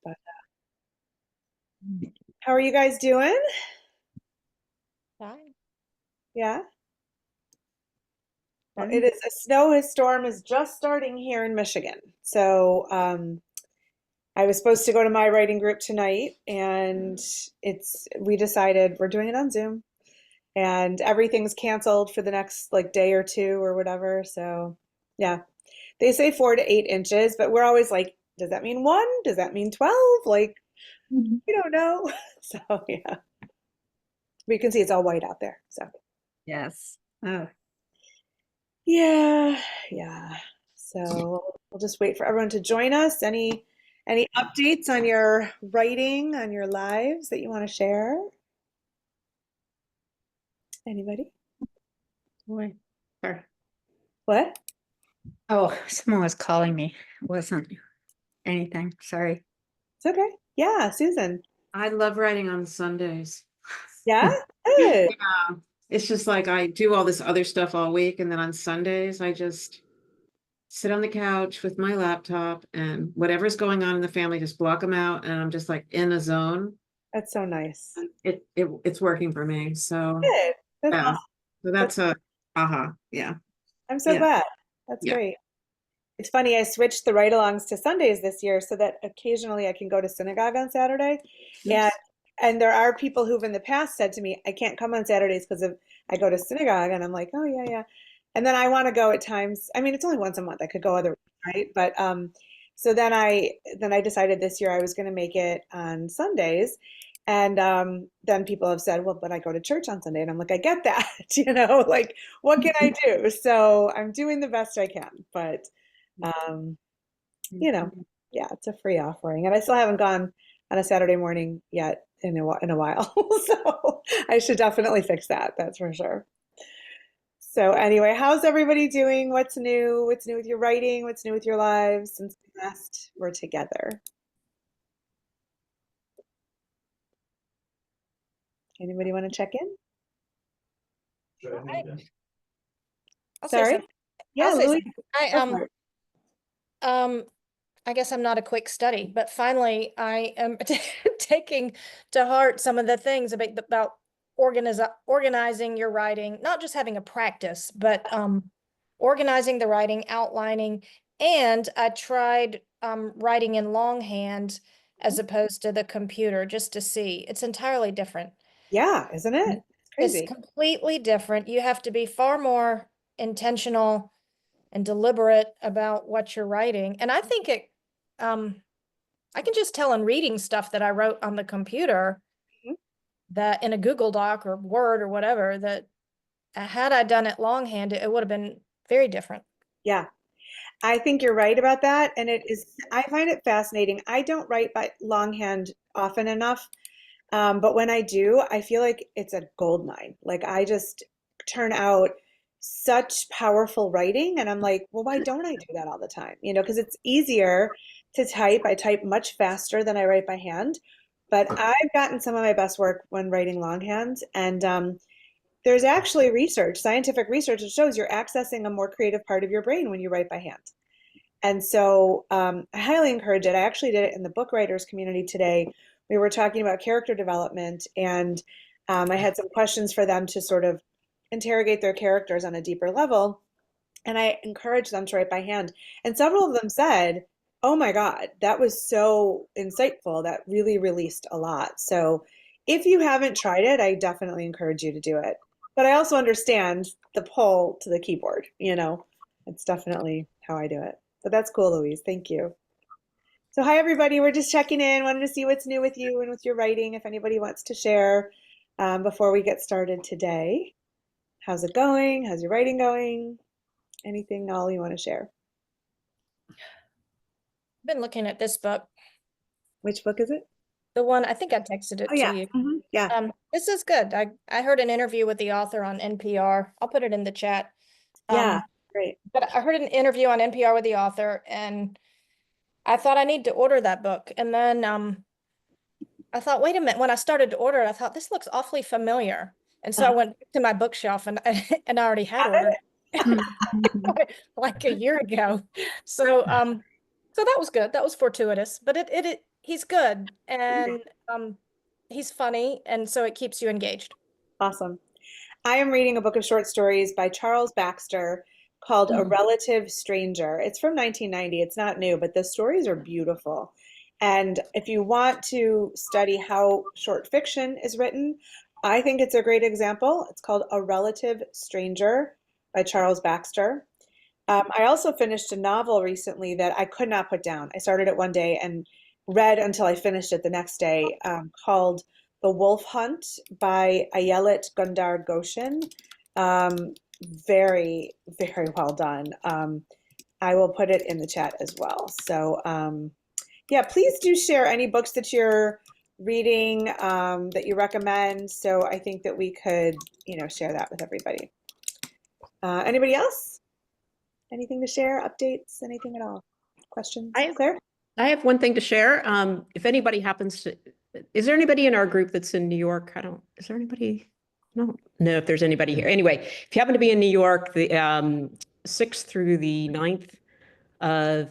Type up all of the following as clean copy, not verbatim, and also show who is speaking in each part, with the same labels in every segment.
Speaker 1: But how are you guys doing?
Speaker 2: Fine.
Speaker 1: Yeah. Well, it
Speaker 2: Fine.
Speaker 1: is a snow storm is just starting here in Michigan. So I was supposed to go to my writing group tonight, and we decided we're doing it on Zoom, and everything's canceled for the next like day or two or whatever. So yeah, they say 4 to 8 inches, but we're always like, does that mean one? Does that mean 12? Like,
Speaker 2: Mhm.
Speaker 1: we don't know. So yeah, we can see it's all white out there. So
Speaker 2: Yes. Oh,
Speaker 1: yeah, yeah. So we'll just wait for everyone to join us. Any updates on your writing, on your lives that you want to share? Anybody?
Speaker 2: boy. Sure.
Speaker 1: What?
Speaker 2: Oh, someone was calling me. It wasn't anything. Sorry.
Speaker 1: It's okay. Yeah, Susan.
Speaker 3: I love writing on Sundays.
Speaker 1: Yeah?
Speaker 3: Yeah.
Speaker 1: Good.
Speaker 3: It's just like I do all this other stuff all week, and then on Sundays, I just sit on the couch with my laptop and whatever's going on in the family, just block them out, and I'm just like in a zone.
Speaker 1: That's so nice.
Speaker 3: It's working for me. So
Speaker 1: Good. That's
Speaker 3: yeah.
Speaker 1: awesome.
Speaker 3: So
Speaker 1: That's,
Speaker 3: that's a yeah.
Speaker 1: I'm so
Speaker 3: Yeah.
Speaker 1: glad. That's
Speaker 3: Yeah.
Speaker 1: great. It's funny, I switched the ride-alongs to Sundays this year so that occasionally I can go to synagogue on Saturday. And
Speaker 3: Yes.
Speaker 1: and there are people who've in the past said to me, I can't come on Saturdays because of I go to synagogue, and I'm like, oh yeah, yeah. And then I want to go at times. I mean, it's only once a month. I could go other, right? But so then I decided this year I was going to make it on Sundays. And then people have said, well, but I go to church on Sunday. And I'm like, I get that, like what can I do? So I'm doing the best I can. But um, you know, yeah, it's a free offering, and I still haven't gone on a Saturday morning yet in a while, so I should definitely fix that. That's for sure. So anyway, how's everybody doing? What's new? What's new with your writing? What's new with your lives since we last were together? Anybody want to check in?
Speaker 2: I, I'll say
Speaker 1: Sorry.
Speaker 2: something. I'll
Speaker 1: Yeah,
Speaker 2: say
Speaker 1: Louis,
Speaker 2: something. I
Speaker 1: go for it.
Speaker 2: um I guess I'm not a quick study, but finally I am taking to heart some of the things about organizing your writing, not just having a practice, but organizing the writing, outlining, and I tried writing in longhand as opposed to the computer just to see. It's entirely different.
Speaker 1: Yeah, isn't it? It's
Speaker 2: It's
Speaker 1: crazy.
Speaker 2: completely different. You have to be far more intentional and deliberate about what you're writing. And I think um, I can just tell in reading stuff that I wrote on the computer
Speaker 1: Mhm.
Speaker 2: that in a Google Doc or Word or whatever, that had I done it longhand, it would have been very different.
Speaker 1: Yeah, I think you're right about that, and I find it fascinating. I don't write by longhand often enough. But when I do, I feel like it's a gold mine. Like I just turn out such powerful writing, and I'm like, well, why don't I do that all the time? Because it's easier to type. I type much faster than I write by hand. But I've gotten some of my best work when writing longhand, and there's actually scientific research that shows you're accessing a more creative part of your brain when you write by hand. And so I highly encourage it. I actually did it in the book writers community today. We were talking about character development, and I had some questions for them to sort of interrogate their characters on a deeper level. And I encouraged them to write by hand. And several of them said, oh my God, that was so insightful. That really released a lot. So if you haven't tried it, I definitely encourage you to do it. But I also understand the pull to the keyboard, it's definitely how I do it. But that's cool, Louise. Thank you. So, hi, everybody. We're just checking in, wanted to see what's new with you and with your writing, if anybody wants to share before we get started today. How's it going? How's your writing going? Anything all you want to share?
Speaker 2: I've been looking at this book,
Speaker 1: Which book is it?
Speaker 2: the one I think I texted
Speaker 1: Oh,
Speaker 2: it to
Speaker 1: yeah.
Speaker 2: you.
Speaker 1: Yeah.
Speaker 2: This is good. I heard an interview with the author on NPR. I'll put it in the chat.
Speaker 1: Yeah.
Speaker 2: Um,
Speaker 1: Great.
Speaker 2: but I heard an interview on NPR with the author, and I thought I need to order that book. And then I thought, wait a minute. When I started to order it, I thought this looks awfully familiar. And so I went to my bookshelf and and I already had ordered it like a year ago. So so that was good. That was fortuitous. But he's good and he's funny, and so it keeps you engaged.
Speaker 1: Awesome. I am reading a book of short stories by Charles Baxter called A
Speaker 4: Mhm.
Speaker 1: Relative Stranger. It's from 1990. It's not new, but the stories are beautiful. And if you want to study how short fiction is written, I think it's a great example. It's called A Relative Stranger by Charles Baxter. I also finished a novel recently that I could not put down. I started it one day and read until I finished it the next day, called The Wolf Hunt by Ayelet Gundar Goshen. Very, very well done. I will put it in the chat as well. So, yeah, please do share any books that you're reading that you recommend. So I think that we could, share that with everybody. Anybody else? Anything to share? Updates? Anything at all? Questions?
Speaker 4: I have,
Speaker 1: Claire?
Speaker 4: I have one thing to share. If anybody happens to, is there anybody in our group that's in New York? Is there anybody? I don't know if there's anybody here. Anyway, if you happen to be in New York, the 6th through the 9th of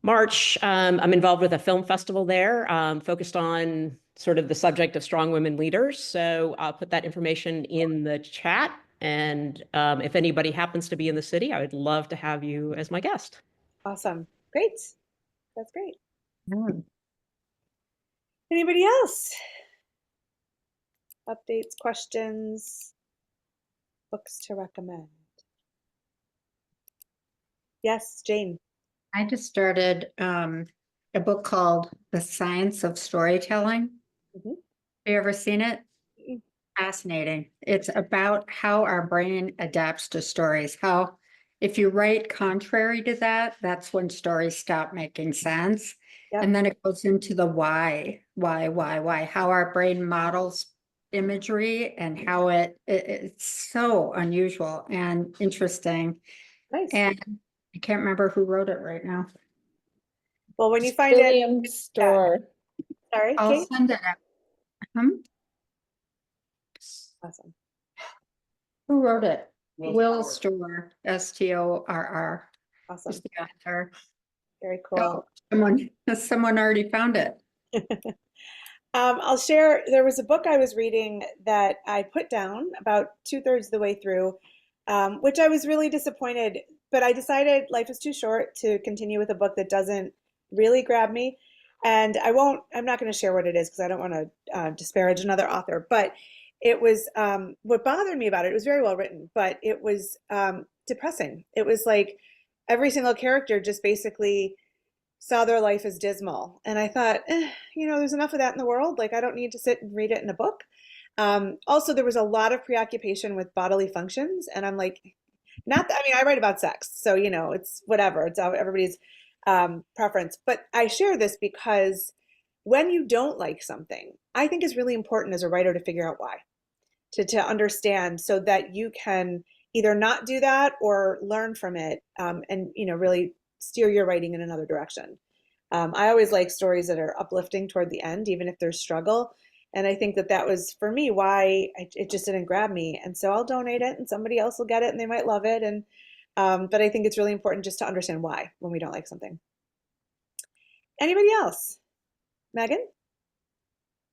Speaker 4: March, I'm involved with a film festival there, focused on sort of the subject of strong women leaders. So I'll put that information in the chat. And if anybody happens to be in the city, I would love to have you as my guest.
Speaker 1: Awesome. Great. That's great.
Speaker 4: Mm.
Speaker 1: Anybody else? Updates, questions, books to recommend? Yes, Jane.
Speaker 5: I just started a book called The Science of Storytelling.
Speaker 1: Mhm.
Speaker 5: Have you ever seen it?
Speaker 1: Mm.
Speaker 5: Fascinating. It's about how our brain adapts to stories. How, if you write contrary to that, that's when stories stop making sense.
Speaker 1: Yep.
Speaker 5: And then it goes into the why, how our brain models imagery and how it's so unusual and interesting.
Speaker 1: Nice.
Speaker 5: And I can't remember who wrote it right now.
Speaker 1: Well, when you find it,
Speaker 6: William Storr.
Speaker 1: sorry,
Speaker 5: I'll
Speaker 1: Kate?
Speaker 5: send it out.
Speaker 1: Awesome.
Speaker 5: Who wrote it? Will Storr, Storr,
Speaker 1: Awesome.
Speaker 5: is the author.
Speaker 1: Very
Speaker 5: Oh,
Speaker 1: cool.
Speaker 5: someone already found it.
Speaker 1: I'll share, there was a book I was reading that I put down about 2/3 of the way through, which I was really disappointed, but I decided life is too short to continue with a book that doesn't really grab me. And I'm not going to share what it is because I don't want to disparage another author, but it was, what bothered me about it, it was very well written, but it was depressing. It was like every single character just basically saw their life as dismal. And I thought, there's enough of that in the world. Like, I don't need to sit and read it in a book. Also, there was a lot of preoccupation with bodily functions. And I'm like, not that, I mean, I write about sex. So, it's whatever. It's everybody's preference. But I share this because when you don't like something, I think is really important as a writer to figure out why, to understand so that you can either not do that or learn from it, and, really steer your writing in another direction. I always like stories that are uplifting toward the end, even if there's struggle. And I think that was for me why it just didn't grab me. And so I'll donate it, and somebody else will get it, and they might love it. And but I think it's really important just to understand why when we don't like something. Anybody else? Megan?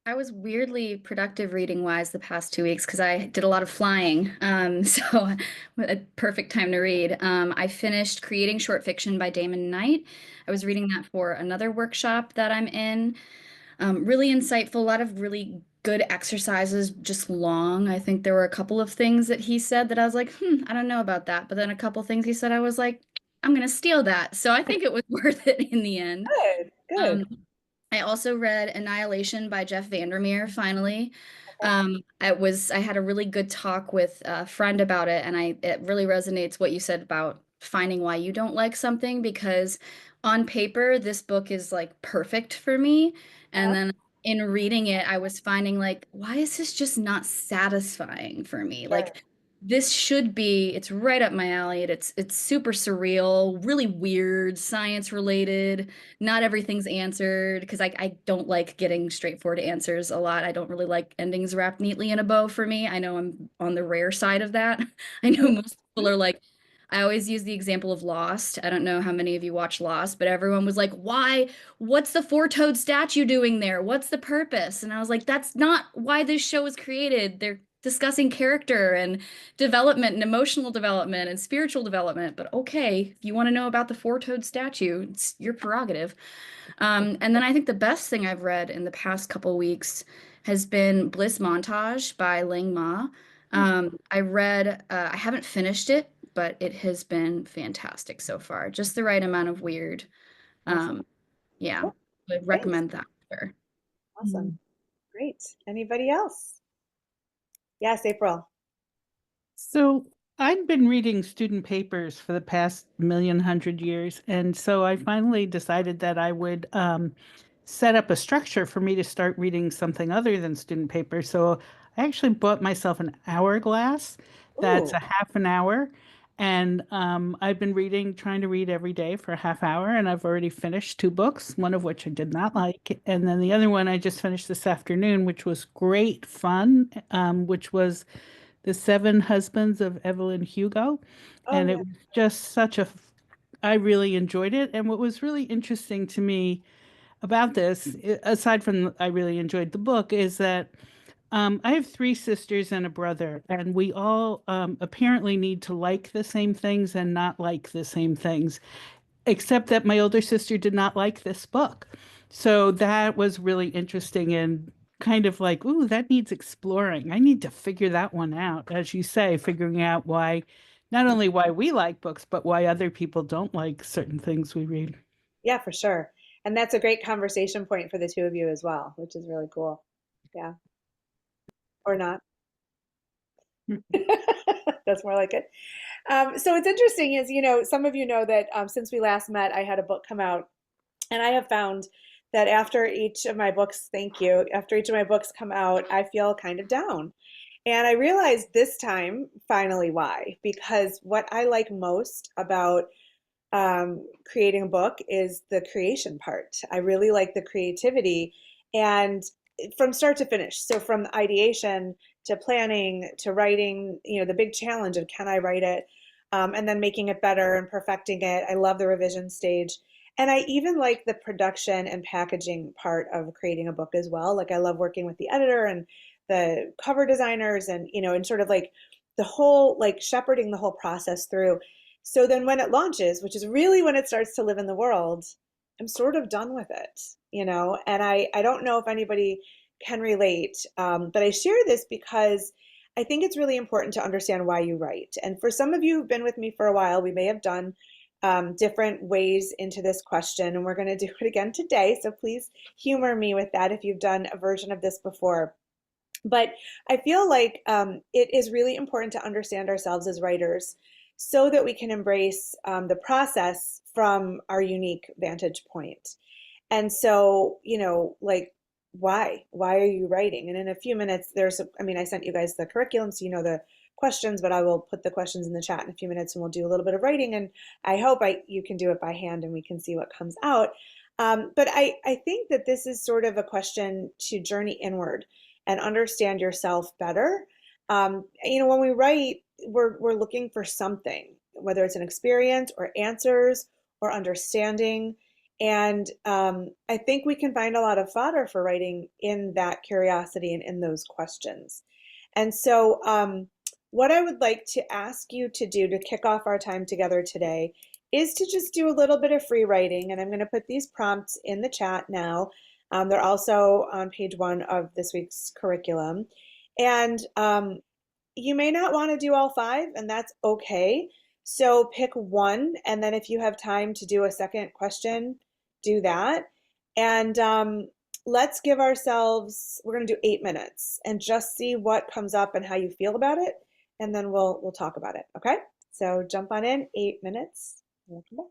Speaker 6: I was weirdly productive reading wise the past 2 weeks because I did a lot of flying. So a perfect time to read. I finished Creating Short Fiction by Damon Knight. I was reading that for another workshop that I'm in. Really insightful, a lot of really good exercises, just long. I think there were a couple of things that he said that I was like, I don't know about that. But then a couple things he said, I was like, I'm going to steal that. So I think it was worth it in the end.
Speaker 1: Good, good.
Speaker 6: I also read Annihilation by Jeff Vandermeer finally. I had a really good talk with a friend about it, and it really resonates what you said about finding why you don't like something, because on paper this book is like perfect for me, and then in reading it I was finding like, why is this just not satisfying for me?
Speaker 1: Sure.
Speaker 6: Like, this should be, it's right up my alley. It's super surreal, really weird, science related. Not everything's answered because I don't like getting straightforward answers a lot. I don't really like endings wrapped neatly in a bow for me. I know I'm on the rare side of that. I know most people are like, I always use the example of Lost. I don't know how many of you watch Lost, but everyone was like, why? What's the four-toed statue doing there? What's the purpose? And I was like, that's not why this show was created. They're discussing character and development and emotional development and spiritual development. But okay, if you want to know about the four-toed statue, it's your prerogative. And then I think the best thing I've read in the past couple weeks has been Bliss Montage by Ling Ma. I read, I haven't finished it, but it has been fantastic so far. Just the right amount of weird.
Speaker 1: Awesome.
Speaker 6: Yeah,
Speaker 1: Cool.
Speaker 6: would
Speaker 1: Thanks.
Speaker 6: recommend that for sure.
Speaker 1: Awesome. Great. Anybody else? Yes, April.
Speaker 7: So I've been reading student papers for the past million hundred years, and so I finally decided that I would set up a structure for me to start reading something other than student papers. So I actually bought myself an hourglass that's
Speaker 1: Ooh.
Speaker 7: a half an hour, and I've been reading, trying to read every day for a half hour, and I've already finished 2 books, one of which I did not like, and then the other one I just finished this afternoon, which was great fun, which was The Seven Husbands of Evelyn Hugo.
Speaker 1: Oh,
Speaker 7: And
Speaker 1: yeah.
Speaker 7: it was just I really enjoyed it. And what was really interesting to me about this, aside from I really enjoyed the book, is that I have 3 sisters and a brother, and we all apparently need to like the same things and not like the same things, except that my older sister did not like this book. So that was really interesting and kind of like, ooh, that needs exploring. I need to figure that one out, as you say, figuring out why, not only why we like books, but why other people don't like certain things we read.
Speaker 1: Yeah, for sure. And that's a great conversation point for the two of you as well, which is really cool. Yeah. Or not. That's more like it. So what's interesting is, some of you know that since we last met, I had a book come out, and I have found that after each of my books, thank you, after each of my books come out, I feel kind of down. And I realized this time finally why, because what I like most about creating a book is the creation part. I really like the creativity and from start to finish. So from ideation to planning to writing, the big challenge of can I write it, and then making it better and perfecting it. I love the revision stage. And I even like the production and packaging part of creating a book as well. Like I love working with the editor and the cover designers and, and sort of like the whole, like shepherding the whole process through. So then when it launches, which is really when it starts to live in the world, I'm sort of done with it, and I don't know if anybody can relate, but I share this because I think it's really important to understand why you write. And for some of you who've been with me for a while, we may have done different ways into this question, and we're going to do it again today. So please humor me with that if you've done a version of this before. But I feel like it is really important to understand ourselves as writers so that we can embrace the process from our unique vantage point. And so, like, why? Why are you writing? And in a few minutes, I sent you guys the curriculum, so you know the questions, but I will put the questions in the chat in a few minutes and we'll do a little bit of writing. And I hope you can do it by hand and we can see what comes out. But I think that this is sort of a question to journey inward and understand yourself better. When we write, we're looking for something, whether it's an experience or answers or understanding. And I think we can find a lot of fodder for writing in that curiosity and in those questions. And so, what I would like to ask you to do to kick off our time together today is to just do a little bit of free writing. And I'm going to put these prompts in the chat now. They're also on page 1 of this week's curriculum. And you may not want to do all 5, and that's okay. So pick one, and then if you have time to do a second question, do that. And let's give ourselves, we're going to do 8 minutes and just see what comes up and how you feel about it. And then we'll talk about it. Okay? So jump on in, 8 minutes. We'll come back.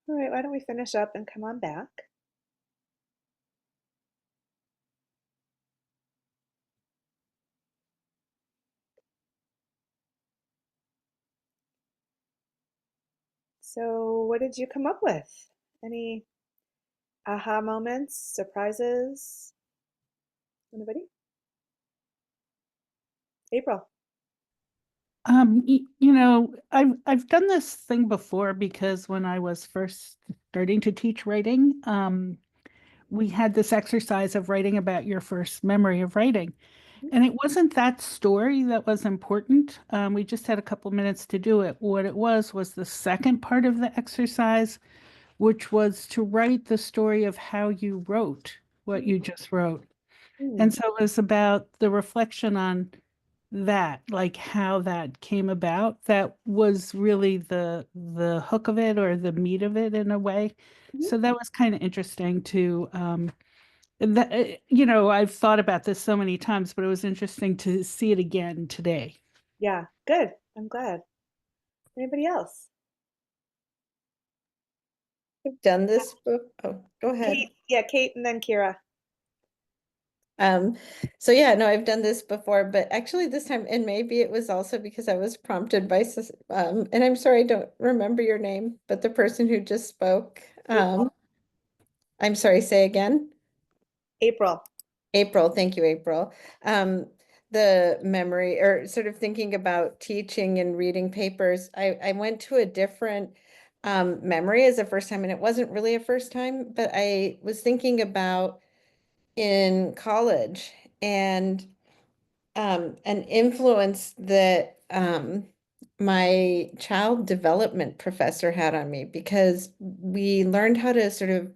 Speaker 1: All right, why don't we finish up and come on back? So, what did you come up with? Any aha moments, surprises? Anybody? April.
Speaker 7: I've done this thing before because when I was first starting to teach writing, we had this exercise of writing about your first memory of writing. And it wasn't that story that was important. We just had a couple minutes to do it. What it was the second part of the exercise, which was to write the story of how you wrote what you just wrote.
Speaker 1: Hmm.
Speaker 7: And so it was about the reflection on that, like how that came about. That was really the hook of it or the meat of it in a way.
Speaker 1: Mhm.
Speaker 7: So that was kind of interesting to I've thought about this so many times, but it was interesting to see it again today.
Speaker 1: Yeah, good. I'm glad. Anybody else?
Speaker 4: I've done this. Oh, go ahead.
Speaker 1: Kate, yeah, Kate and then Kira.
Speaker 4: Um, so yeah, no, I've done this before, but actually this time, and maybe it was also because I was prompted by, and I'm sorry, I don't remember your name, but the person who just spoke,
Speaker 1: April.
Speaker 4: I'm sorry, say again.
Speaker 1: April.
Speaker 4: April, thank you, April. The memory or sort of thinking about teaching and reading papers, I went to a different memory as a first time, and it wasn't really a first time, but I was thinking about in college and an influence that my child development professor had on me because we learned how to sort of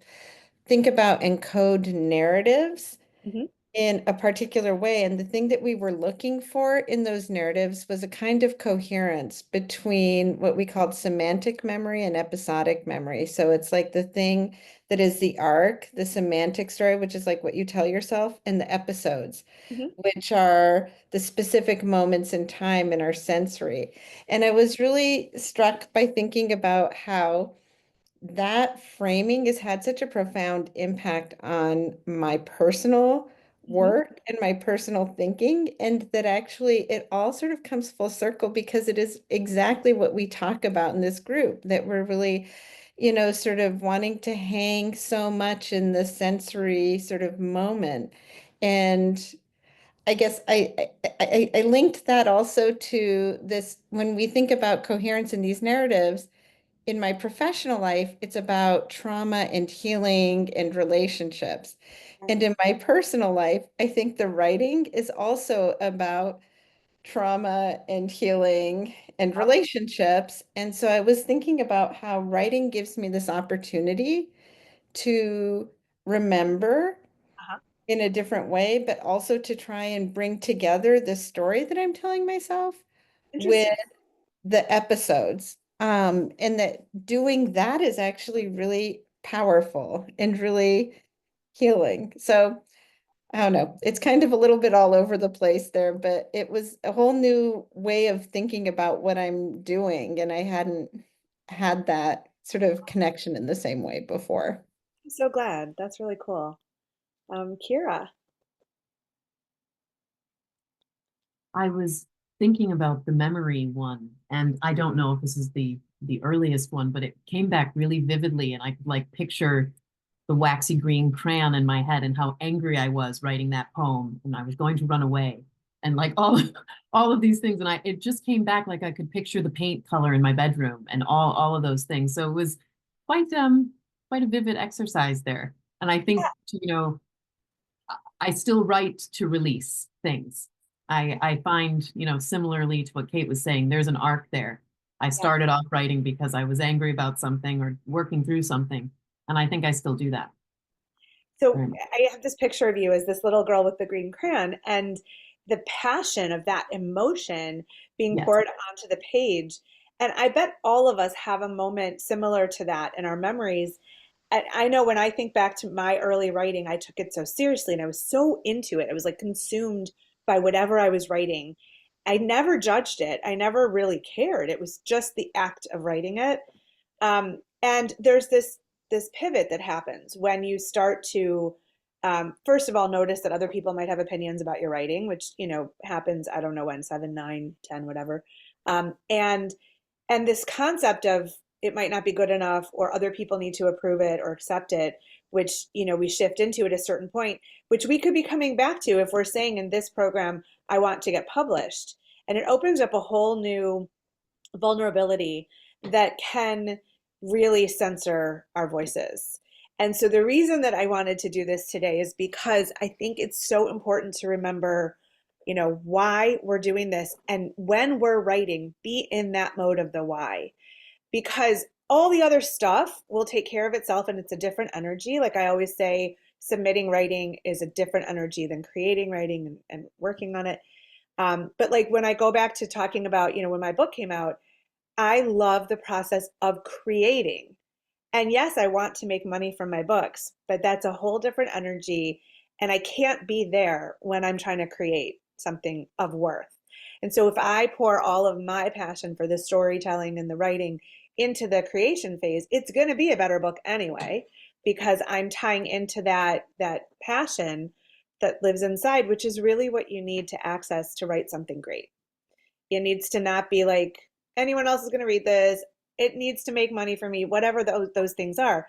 Speaker 4: think about and code narratives
Speaker 1: Hmm.
Speaker 4: in a particular way. And the thing that we were looking for in those narratives was a kind of coherence between what we called semantic memory and episodic memory. So it's like the thing that is the arc, the semantic story, which is like what you tell yourself, and the episodes,
Speaker 1: Hmm.
Speaker 4: which are the specific moments in time in our sensory. And I was really struck by thinking about how that framing has had such a profound impact on my personal
Speaker 1: Hmm.
Speaker 4: work and my personal thinking, and that actually it all sort of comes full circle because it is exactly what we talk about in this group, that we're really, sort of wanting to hang so much in the sensory sort of moment. And I guess I linked that also to this when we think about coherence in these narratives in my professional life, it's about trauma and healing and relationships. And in my personal life, I think the writing is also about trauma and healing and relationships. And so I was thinking about how writing gives me this opportunity to remember
Speaker 1: Uh-huh.
Speaker 4: in a different way, but also to try and bring together the story that I'm telling myself with
Speaker 1: Interesting.
Speaker 4: the episodes. And that doing that is actually really powerful and really healing. So I don't know, it's kind of a little bit all over the place there, but it was a whole new way of thinking about what I'm doing. And I hadn't had that sort of connection in the same way before.
Speaker 1: I'm so glad. That's really cool. Kira.
Speaker 8: I was thinking about the memory one, and I don't know if this is the earliest one, but it came back really vividly, and I could like picture the waxy green crayon in my head and how angry I was writing that poem, and I was going to run away, and like all of these things, and I it just came back like I could picture the paint color in my bedroom and all of those things. So it was quite quite a vivid exercise there, and I think I still write to release things. I find, similarly to what Kate was saying, there's an arc there. I
Speaker 1: Yeah.
Speaker 8: started off writing because I was angry about something or working through something. And I think I still do that
Speaker 1: So
Speaker 8: very much.
Speaker 1: I have this picture of you as this little girl with the green crayon and the passion of that emotion being
Speaker 8: Yes.
Speaker 1: poured onto the page. And I bet all of us have a moment similar to that in our memories. And I know when I think back to my early writing, I took it so seriously and I was so into it. I was like consumed by whatever I was writing. I never judged it. I never really cared. It was just the act of writing it. And there's this pivot that happens when you start to first of all notice that other people might have opinions about your writing, which happens, I don't know when, 7, 9, 10, whatever. And this concept of it might not be good enough, or other people need to approve it or accept it, which we shift into at a certain point, which we could be coming back to if we're saying in this program, I want to get published. And it opens up a whole new vulnerability that can really censor our voices. And so the reason that I wanted to do this today is because I think it's so important to remember, why we're doing this. And when we're writing, be in that mode of the why, because all the other stuff will take care of itself, and it's a different energy. Like I always say, submitting writing is a different energy than creating writing and working on it. But like when I go back to talking about, when my book came out, I love the process of creating. And yes, I want to make money from my books, but that's a whole different energy. And I can't be there when I'm trying to create something of worth. And so if I pour all of my passion for the storytelling and the writing into the creation phase, it's going to be a better book anyway, because I'm tying into that passion that lives inside, which is really what you need to access to write something great. It needs to not be like, anyone else is going to read this. It needs to make money for me, whatever those things are.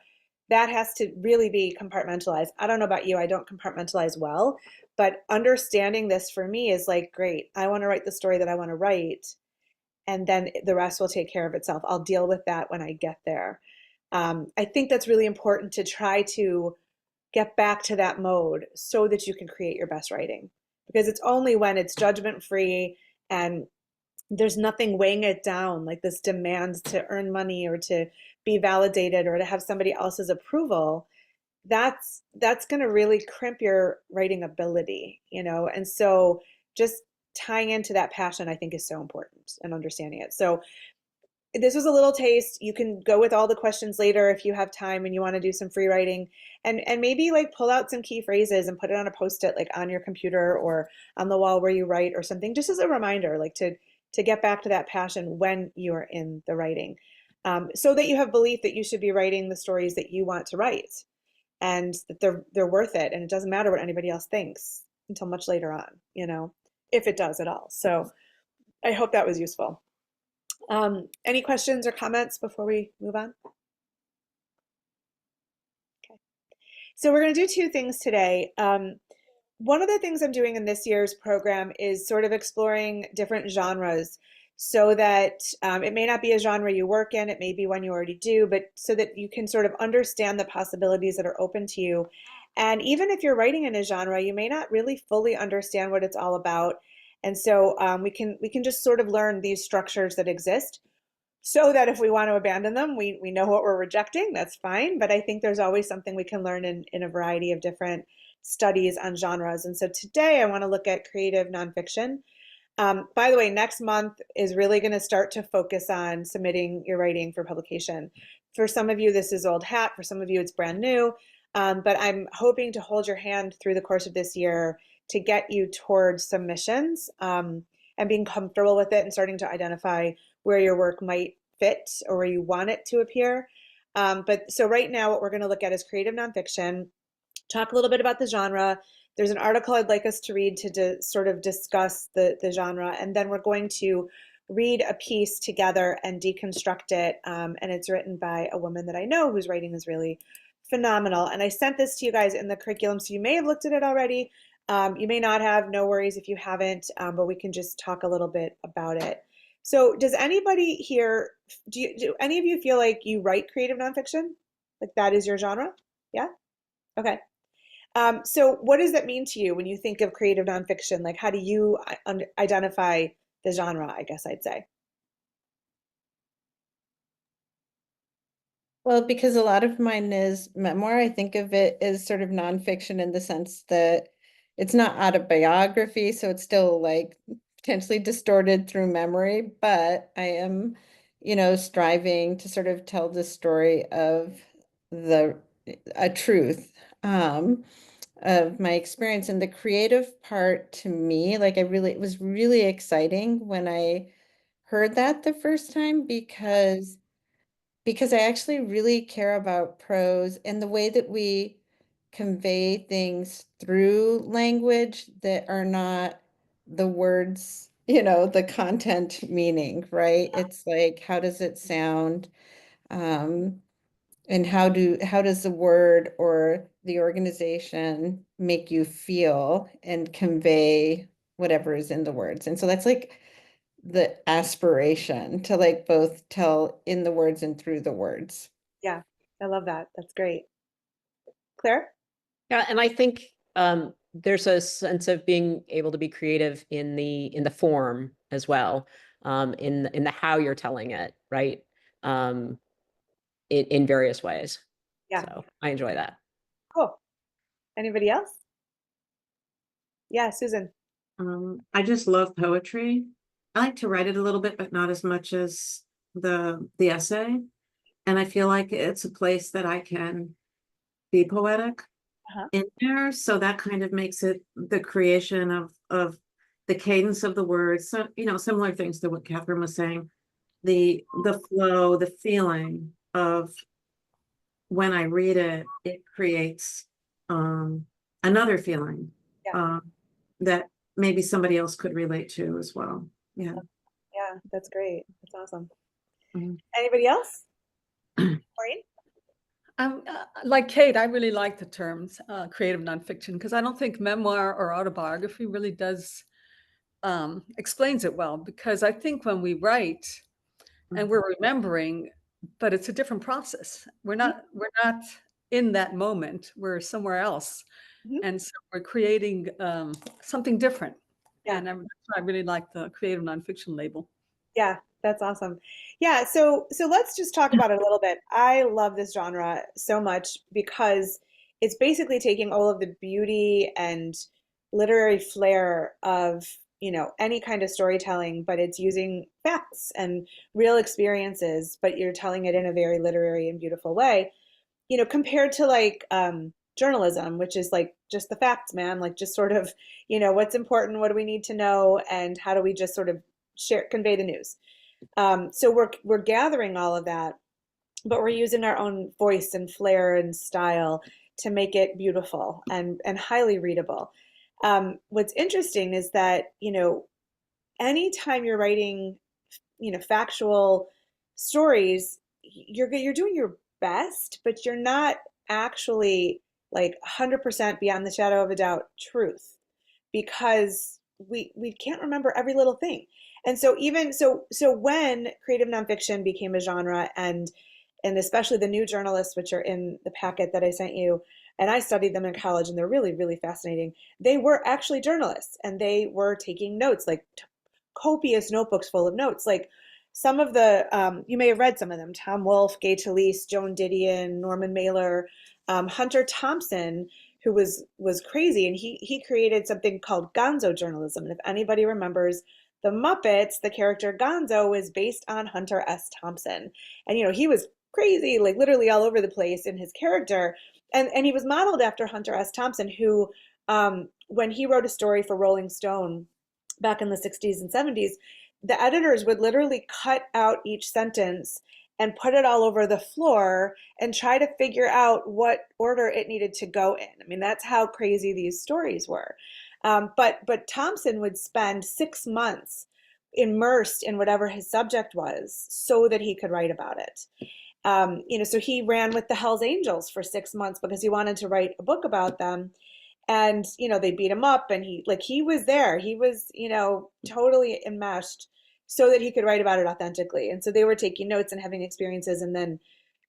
Speaker 1: That has to really be compartmentalized. I don't know about you, I don't compartmentalize well, but understanding this for me is like, great, I want to write the story that I want to write, and then the rest will take care of itself. I'll deal with that when I get there. I think that's really important to try to get back to that mode so that you can create your best writing, because it's only when it's judgment free and there's nothing weighing it down, like this demand to earn money or to be validated or to have somebody else's approval, that's going to really crimp your writing ability, and so just tying into that passion, I think, is so important, and understanding it. So this was a little taste. You can go with all the questions later if you have time and you want to do some free writing, and maybe like pull out some key phrases and put it on a post-it, like on your computer or on the wall where you write or something, just as a reminder, like to get back to that passion when you are in the writing, so that you have belief that you should be writing the stories that you want to write, and that they're worth it, and it doesn't matter what anybody else thinks until much later on, if it does at all. So I hope that was useful. Any questions or comments before we move on? Okay. So we're going to do two things today. One of the things I'm doing in this year's program is sort of exploring different genres, so that it may not be a genre you work in, it may be one you already do, but so that you can sort of understand the possibilities that are open to you. And even if you're writing in a genre, you may not really fully understand what it's all about. And so we can just sort of learn these structures that exist, so that if we want to abandon them, we know what we're rejecting. That's fine. But I think there's always something we can learn in a variety of different studies on genres. And so today I want to look at creative nonfiction. By the way, next month is really going to start to focus on submitting your writing for publication. For some of you, this is old hat. For some of you, it's brand new. But I'm hoping to hold your hand through the course of this year to get you towards submissions, and being comfortable with it and starting to identify where your work might fit or where you want it to appear. But so right now, what we're going to look at is creative nonfiction, talk a little bit about the genre. There's an article I'd like us to read to sort of discuss the genre, and then we're going to read a piece together and deconstruct it. And it's written by a woman that I know whose writing is really phenomenal. And I sent this to you guys in the curriculum, so you may have looked at it already. You may not have, no worries if you haven't, but we can just talk a little bit about it. So does anybody here, do any of you feel like you write creative nonfiction? Like that is your genre? Yeah? Okay. So what does that mean to you when you think of creative nonfiction? Like, how do you identify the genre, I guess I'd say?
Speaker 9: Well, because a lot of mine is memoir, I think of it as sort of nonfiction in the sense that it's not autobiography, so it's still like potentially distorted through memory, but I am, striving to sort of tell the story of a truth of my experience. And the creative part to me, like it was really exciting when I heard that the first time, because because I actually really care about prose and the way that we convey things through language that are not the words, the content meaning, right? It's like, how does it sound? Um, and how does the word or the organization make you feel and convey whatever is in the words? And so that's like the aspiration to like both tell in the words and through the words.
Speaker 1: Yeah, I love that. That's great. Claire?
Speaker 4: Yeah, and I think there's a sense of being able to be creative in the form as well, in the how you're telling it, right? In various ways.
Speaker 1: Yeah,
Speaker 4: So I enjoy that.
Speaker 1: cool. Anybody else? Yeah, Susan.
Speaker 3: I just love poetry. I like to write it a little bit, but not as much as the essay. And I feel like it's a place that I can be poetic
Speaker 1: Uh-huh.
Speaker 3: in there. So that kind of makes it the creation of the cadence of the words. So, similar things to what Catherine was saying. The flow, the feeling of when I read it, it creates another feeling
Speaker 1: Yeah.
Speaker 3: that maybe somebody else could relate to as well. Yeah.
Speaker 1: Yeah, that's great. That's awesome.
Speaker 3: Mhm.
Speaker 1: Anybody else? Maureen?
Speaker 10: Like Kate, I really like the terms creative nonfiction because I don't think memoir or autobiography really does explains it well. Because I think when we write and we're remembering, but it's a different process. We're not in that moment. We're somewhere else,
Speaker 1: Mhm.
Speaker 10: and so we're creating something different.
Speaker 1: Yeah.
Speaker 10: And I really like the creative nonfiction label.
Speaker 1: Yeah, that's awesome. Yeah, so let's just talk about it a little bit. I love this genre so much because it's basically taking all of the beauty and literary flair of, any kind of storytelling, but it's using facts and real experiences, but you're telling it in a very literary and beautiful way. Compared to like journalism, which is like just the facts, man, like just sort of, what's important, what do we need to know, and how do we just sort of convey the news. So we're gathering all of that, but we're using our own voice and flair and style to make it beautiful and highly readable. What's interesting is that, anytime you're writing, factual stories, you're doing your best, but you're not actually like 100% beyond the shadow of a doubt truth, because we can't remember every little thing. And so even so when creative nonfiction became a genre, and especially the new journalists, which are in the packet that I sent you, and I studied them in college, and they're really, really fascinating. They were actually journalists, and they were taking notes, like copious notebooks full of notes. Like some of the, you may have read some of them: Tom Wolfe, Gay Talese, Joan Didion, Norman Mailer, Hunter Thompson, who was crazy, and he created something called Gonzo journalism. And if anybody remembers the Muppets, the character Gonzo was based on Hunter S. Thompson, and he was crazy, like literally all over the place in his character, and he was modeled after Hunter S. Thompson, who, when he wrote a story for Rolling Stone back in the 60s and 70s, the editors would literally cut out each sentence and put it all over the floor and try to figure out what order it needed to go in. I mean, that's how crazy these stories were. But Thompson would spend 6 months immersed in whatever his subject was so that he could write about it. So he ran with the Hells Angels for 6 months because he wanted to write a book about them. And they beat him up, and he was there, he was totally enmeshed so that he could write about it authentically. And so they were taking notes and having experiences and then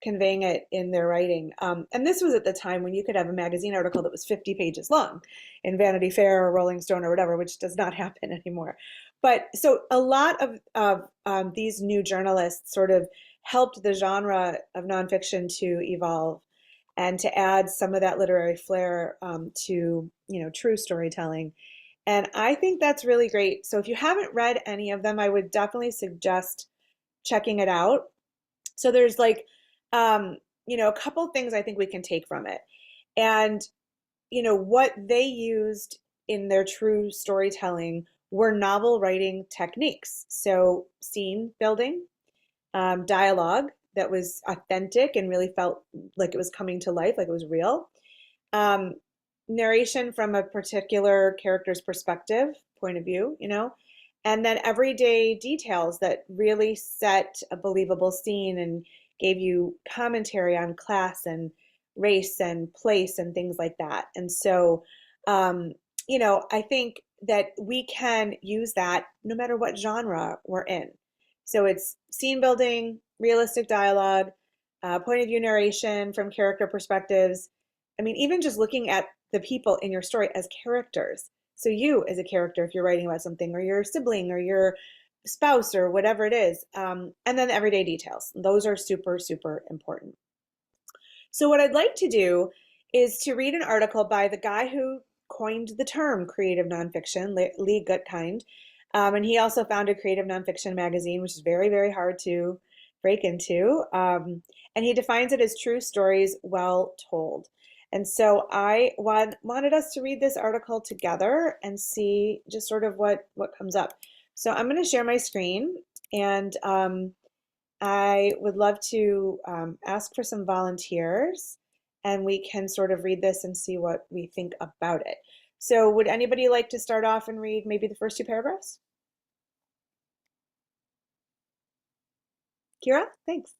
Speaker 1: conveying it in their writing. And this was at the time when you could have a magazine article that was 50 pages long in Vanity Fair or Rolling Stone or whatever, which does not happen anymore. But so a lot of these new journalists sort of helped the genre of nonfiction to evolve and to add some of that literary flair to true storytelling. And I think that's really great. So if you haven't read any of them, I would definitely suggest checking it out. So there's like a couple things I think we can take from it. And what they used in their true storytelling were novel writing techniques. So scene building, dialogue, that was authentic and really felt like it was coming to life, like it was real. Um, Narration from a particular character's perspective, point of view, and then everyday details that really set a believable scene and gave you commentary on class and race and place and things like that. And so, I think that we can use that no matter what genre we're in. So it's scene building, realistic dialogue, point of view narration from character perspectives. I mean, even just looking at the people in your story as characters. So you as a character, if you're writing about something, or your sibling or your spouse or whatever it is, and then the everyday details. Those are super, super important. So what I'd like to do is to read an article by the guy who coined the term creative nonfiction, Lee Gutkind. And he also founded Creative Nonfiction Magazine, which is very, very hard to break into. And he defines it as true stories well told. And so I wanted us to read this article together and see just sort of what comes up. So I'm going to share my screen, and I would love to ask for some volunteers, and we can sort of read this and see what we think about it. So would anybody like to start off and read maybe the first two paragraphs? Kira, thanks.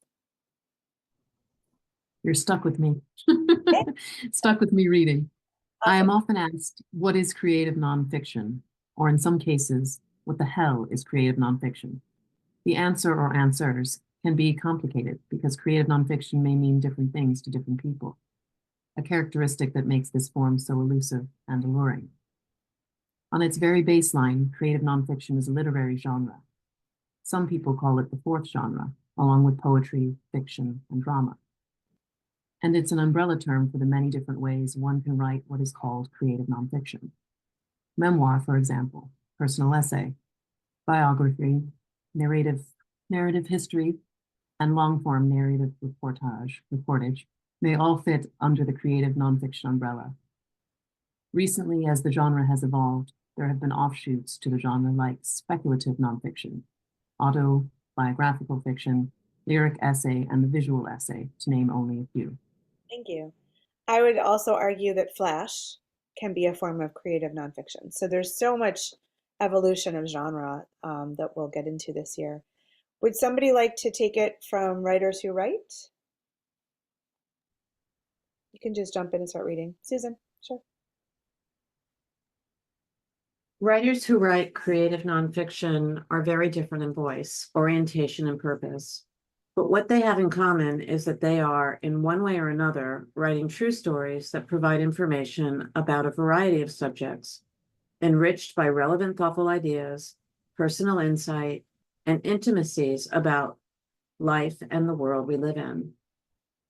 Speaker 8: You're stuck with me. Stuck with me reading. I am often asked, what is creative nonfiction? Or in some cases, what the hell is creative nonfiction? The answer or answers can be complicated because creative nonfiction may mean different things to different people, a characteristic that makes this form so elusive and alluring. On its very baseline, creative nonfiction is a literary genre. Some people call it the fourth genre, along with poetry, fiction, and drama. And it's an umbrella term for the many different ways one can write what is called creative nonfiction. Memoir, for example, personal essay, biography, narrative history, and long-form narrative reportage may all fit under the creative nonfiction umbrella. Recently, as the genre has evolved, there have been offshoots to the genre like speculative nonfiction, autobiographical fiction, lyric essay, and the visual essay, to name only a few.
Speaker 1: Thank you. I would also argue that Flash can be a form of creative nonfiction. So there's so much evolution of genre that we'll get into this year. Would somebody like to take it from Writers Who Write? You can just jump in and start reading. Susan, sure.
Speaker 3: Writers who write creative nonfiction are very different in voice, orientation, and purpose. But what they have in common is that they are, in one way or another, writing true stories that provide information about a variety of subjects, enriched by relevant, thoughtful ideas, personal insight, and intimacies about life and the world we live in.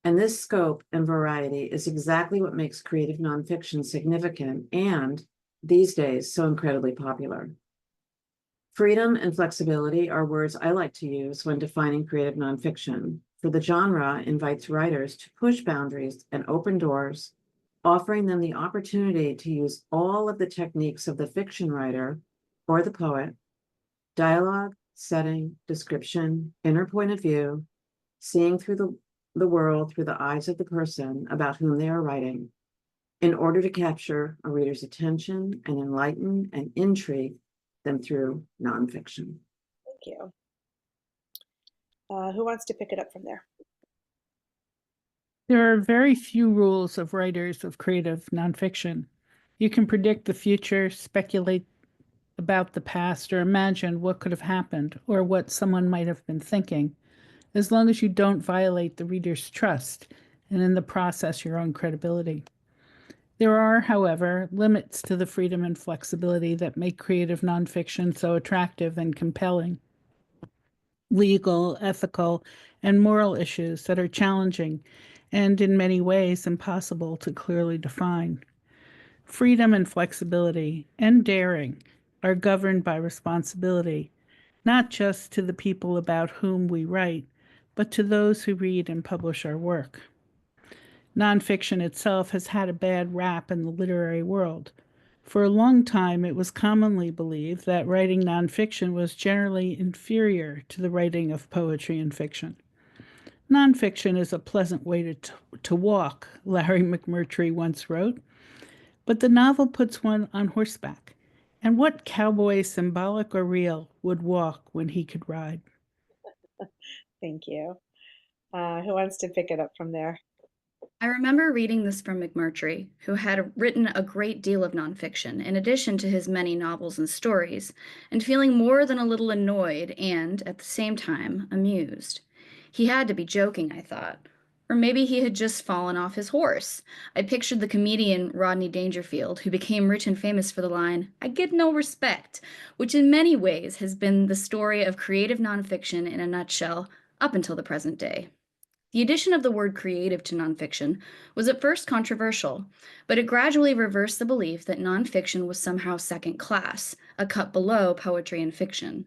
Speaker 3: And this scope and variety is exactly what makes creative nonfiction significant and, these days, so incredibly popular. Freedom and flexibility are words I like to use when defining creative nonfiction, for the genre invites writers to push boundaries and open doors, offering them the opportunity to use all of the techniques of the fiction writer or the poet, dialogue, setting, description, inner point of view, seeing through the world through the eyes of the person about whom they are writing, in order to capture a reader's attention and enlighten and intrigue them through nonfiction.
Speaker 1: Thank you. Who wants to pick it up from there?
Speaker 7: There are very few rules of writers of creative nonfiction. You can predict the future, speculate about the past, or imagine what could have happened or what someone might have been thinking, as long as you don't violate the reader's trust and in the process your own credibility. There are, however, limits to the freedom and flexibility that make creative nonfiction so attractive and compelling. Legal, ethical, and moral issues that are challenging and in many ways impossible to clearly define. Freedom and flexibility and daring are governed by responsibility, not just to the people about whom we write, but to those who read and publish our work. Nonfiction itself has had a bad rap in the literary world. For a long time, it was commonly believed that writing nonfiction was generally inferior to the writing of poetry and fiction. Nonfiction is a pleasant way to walk, Larry McMurtry once wrote, but the novel puts one on horseback. And what cowboy, symbolic or real, would walk when he could ride?
Speaker 1: Thank you. Who wants to pick it up from there?
Speaker 6: I remember reading this from McMurtry, who had written a great deal of nonfiction in addition to his many novels and stories, and feeling more than a little annoyed and, at the same time, amused. He had to be joking, I thought. Or maybe he had just fallen off his horse. I pictured the comedian Rodney Dangerfield, who became rich and famous for the line, "I get no respect," which in many ways has been the story of creative nonfiction in a nutshell up until the present day. The addition of the word creative to nonfiction was at first controversial, but it gradually reversed the belief that nonfiction was somehow second class, a cut below poetry and fiction.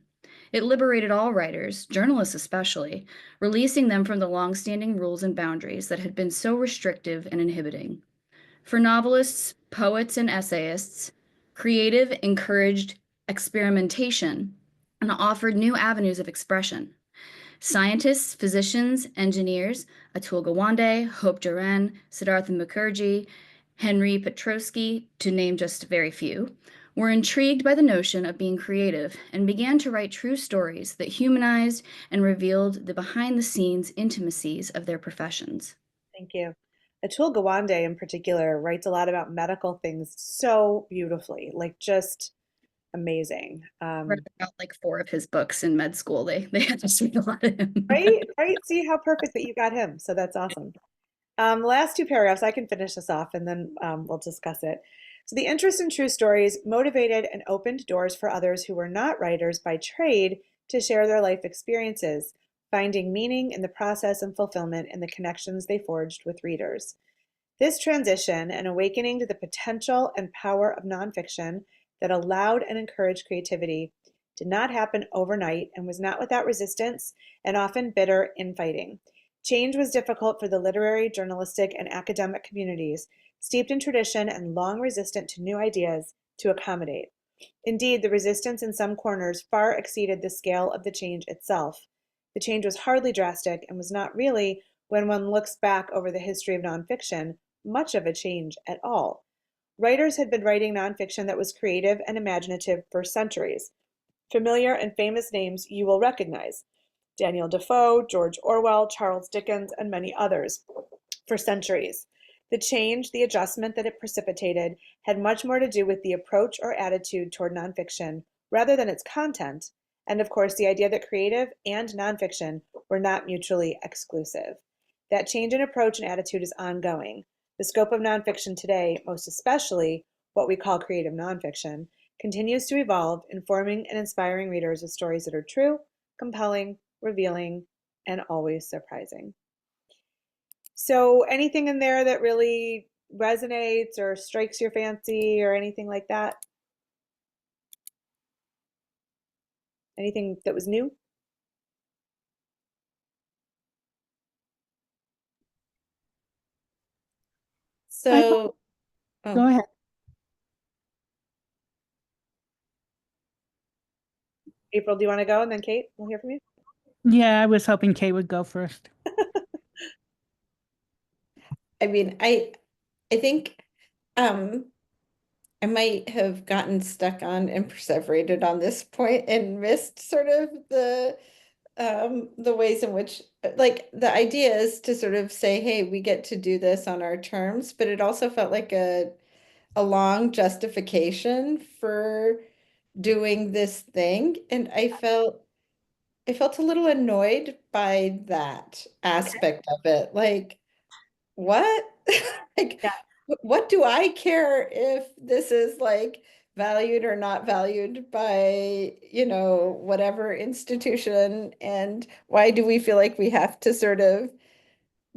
Speaker 6: It liberated all writers, journalists especially, releasing them from the long-standing rules and boundaries that had been so restrictive and inhibiting. For novelists, poets, and essayists, creative encouraged experimentation and offered new avenues of expression. Scientists, physicians, engineers, Atul Gawande, Hope Duran, Siddhartha Mukherjee, Henry Petroski, to name just very few, were intrigued by the notion of being creative and began to write true stories that humanized and revealed the behind-the-scenes intimacies of their professions.
Speaker 1: Thank you. Atul Gawande in particular writes a lot about medical things so beautifully, like just amazing.
Speaker 6: Read about like 4 of his books in med school. They had to read a lot of him.
Speaker 1: Right. See how perfect that you got him. So that's awesome. Last 2 paragraphs, I can finish this off and then we'll discuss it. So the interest in true stories motivated and opened doors for others who were not writers by trade to share their life experiences, finding meaning in the process and fulfillment in the connections they forged with readers. This transition and awakening to the potential and power of nonfiction that allowed and encouraged creativity did not happen overnight and was not without resistance and often bitter infighting. Change was difficult for the literary, journalistic, and academic communities, steeped in tradition and long resistant to new ideas, to accommodate. Indeed, the resistance in some corners far exceeded the scale of the change itself. The change was hardly drastic and was not really, when one looks back over the history of nonfiction, much of a change at all. Writers had been writing nonfiction that was creative and imaginative for centuries. Familiar and famous names you will recognize: Daniel Defoe, George Orwell, Charles Dickens, and many others, for centuries. The change, the adjustment that it precipitated, had much more to do with the approach or attitude toward nonfiction rather than its content, and of course the idea that creative and nonfiction were not mutually exclusive. That change in approach and attitude is ongoing. The scope of nonfiction today, most especially what we call creative nonfiction, continues to evolve, informing and inspiring readers with stories that are true, compelling, revealing, and always surprising. So anything in there that really resonates or strikes your fancy or anything like that? Anything that was new?
Speaker 9: So,
Speaker 7: Go
Speaker 9: oh,
Speaker 7: ahead.
Speaker 1: April, do you want to go? And then Kate, we'll hear from you.
Speaker 7: Yeah, I was hoping Kay would go first.
Speaker 9: I mean, I think I might have gotten stuck on and perseverated on this point and missed sort of the ways in which, like, the idea is to sort of say, hey, we get to do this on our terms, but it also felt like a long justification for doing this thing, and I felt a little annoyed by that aspect of it. Like, what? Like,
Speaker 1: Yeah.
Speaker 9: what do I care if this is like valued or not valued by, whatever institution? And why do we feel like we have to sort of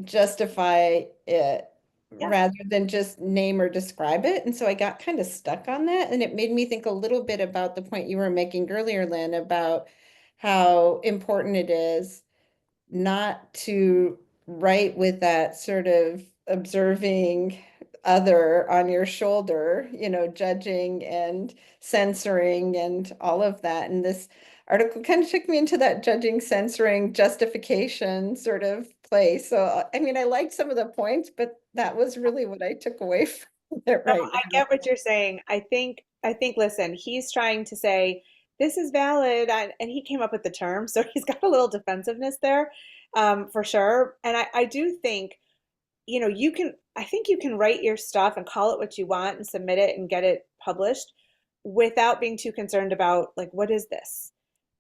Speaker 9: justify it
Speaker 1: Yeah.
Speaker 9: rather than just name or describe it? And so I got kind of stuck on that. And it made me think a little bit about the point you were making earlier, Lynn, about how important it is not to write with that sort of observing other on your shoulder, judging and censoring and all of that. And this article kind of took me into that judging, censoring, justification sort of place. So, I mean, I liked some of the points, but that was really what I took away from it
Speaker 1: No,
Speaker 9: right
Speaker 1: I
Speaker 9: now.
Speaker 1: get what you're saying. I think, listen, he's trying to say this is valid, and he came up with the term, so he's got a little defensiveness there, for sure. And I do think, I think you can write your stuff and call it what you want and submit it and get it published without being too concerned about like, what is this?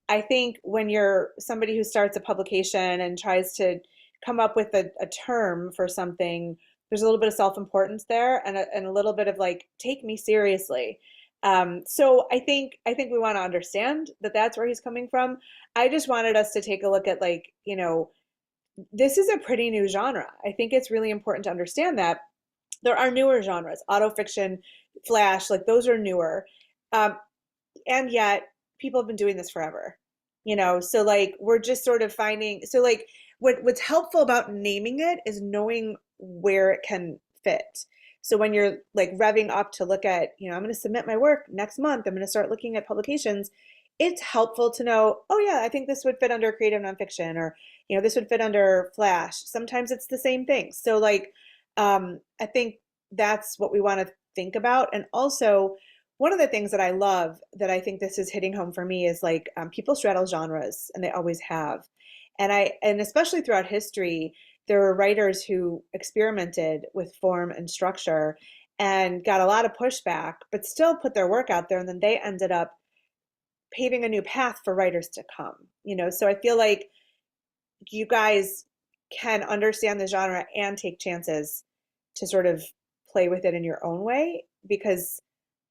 Speaker 1: I think when you're somebody who starts a publication and tries to come up with a term for something, there's a little bit of self-importance there and a little bit of like, take me seriously. So I think we want to understand that that's where he's coming from. I just wanted us to take a look at like, this is a pretty new genre. I think it's really important to understand that there are newer genres, autofiction, flash, like those are newer. Um, and yet people have been doing this forever, so like we're just sort of finding, so like what's helpful about naming it is knowing where it can fit. So when you're like revving up to look at, I'm going to submit my work next month, I'm going to start looking at publications, it's helpful to know, oh yeah, I think this would fit under creative nonfiction, or this would fit under flash. Sometimes it's the same thing. So like I think that's what we want to think about. And also, one of the things that I love that I think this is hitting home for me is like people straddle genres, and they always have. And especially throughout history, there were writers who experimented with form and structure and got a lot of pushback, but still put their work out there. And then they ended up paving a new path for writers to come, So I feel like you guys can understand the genre and take chances to sort of play with it in your own way, because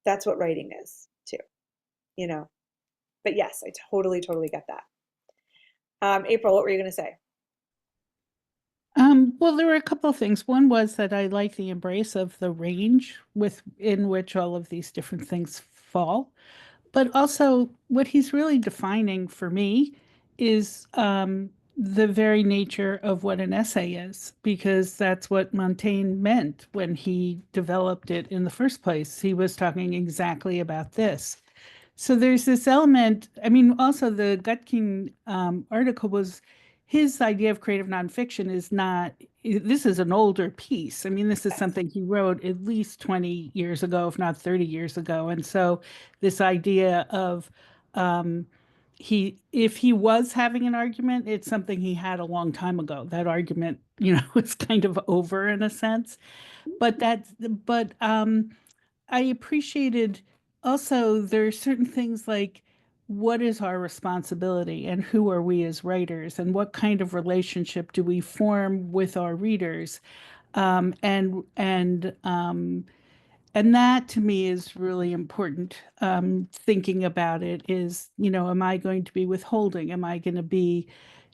Speaker 1: that's what writing is too, but yes, I totally, totally get that. April, what were you going to say?
Speaker 7: Well, there were a couple of things. One was that I like the embrace of the range within which all of these different things fall. But also, what he's really defining for me is the very nature of what an essay is, because that's what Montaigne meant when he developed it in the first place. He was talking exactly about this. So there's this element. I mean, also the Gutking article was his idea of creative nonfiction is not, this is an older piece. I mean, this is something he wrote at least 20 years ago, if not 30 years ago. And so this idea of if he was having an argument, it's something he had a long time ago. That argument, is kind of over in a sense. But I appreciated also there are certain things like what is our responsibility and who are we as writers and what kind of relationship do we form with our readers, and that to me is really important. Thinking about it is, am I going to be withholding? Am I going to be,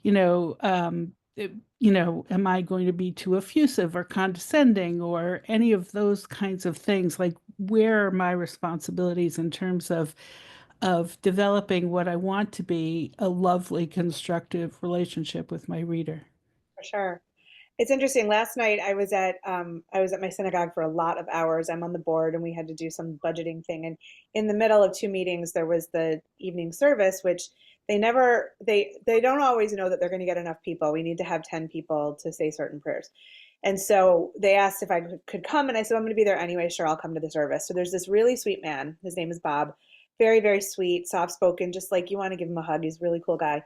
Speaker 7: am I going to be too effusive or condescending or any of those kinds of things? Like, where are my responsibilities in terms of developing what I want to be a lovely, constructive relationship with my reader?
Speaker 1: For sure. It's interesting. Last night I was at my synagogue for a lot of hours. I'm on the board, and we had to do some budgeting thing. And in the middle of two meetings, there was the evening service, which they don't always know that they're going to get enough people. We need to have 10 people to say certain prayers. And so they asked if I could come, and I said, I'm going to be there anyway. Sure, I'll come to the service. So there's this really sweet man. His name is Bob. Very, very sweet, soft spoken, just like you want to give him a hug. He's a really cool guy.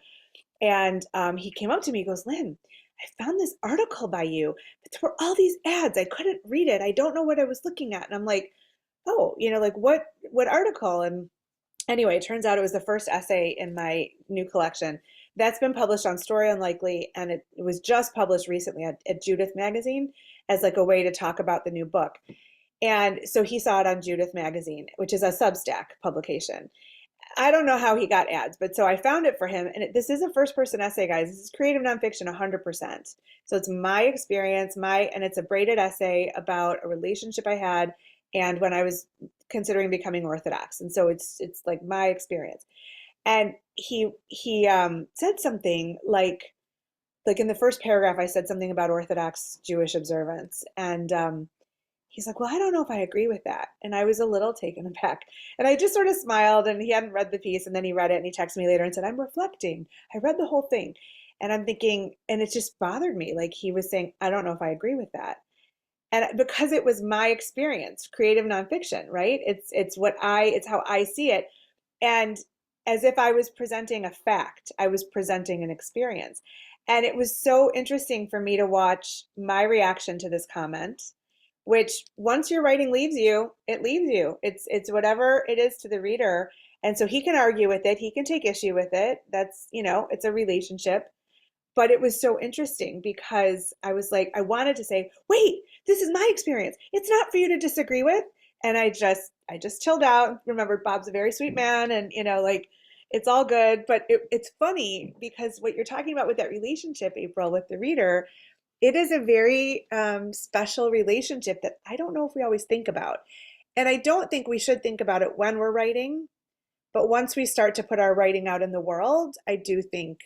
Speaker 1: And he came up to me, he goes, Lynn, I found this article by you, but there were all these ads. I couldn't read it. I don't know what I was looking at. And I'm like, oh, like what article? And anyway, it turns out it was the first essay in my new collection that's been published on Story Unlikely, and it was just published recently at Judith Magazine as like a way to talk about the new book. And so he saw it on Judith Magazine, which is a Substack publication. I don't know how he got ads, but so I found it for him. And this is a first person essay, guys. This is creative nonfiction 100%. So it's my experience, and it's a braided essay about a relationship I had and when I was considering becoming Orthodox. And so it's like my experience. And he said something like in the first paragraph, I said something about Orthodox Jewish observance. And he's like, well, I don't know if I agree with that. And I was a little taken aback. And I just sort of smiled, and he hadn't read the piece, and then he read it and he texted me later and said, I'm reflecting. I read the whole thing. And I'm thinking, and it just bothered me. Like he was saying, I don't know if I agree with that. And because it was my experience, creative nonfiction, right? It's how I see it. And as if I was presenting a fact, I was presenting an experience. And it was so interesting for me to watch my reaction to this comment, which once your writing leaves you, it leaves you. It's whatever it is to the reader. And so he can argue with it, he can take issue with it. That's, it's a relationship. But it was so interesting because I was like, I wanted to say, wait, this is my experience. It's not for you to disagree with. And I just chilled out, remembered Bob's a very sweet man, and like it's all good. But it's funny because what you're talking about with that relationship, April, with the reader, it is a very special relationship that I don't know if we always think about. And I don't think we should think about it when we're writing. But once we start to put our writing out in the world, I do think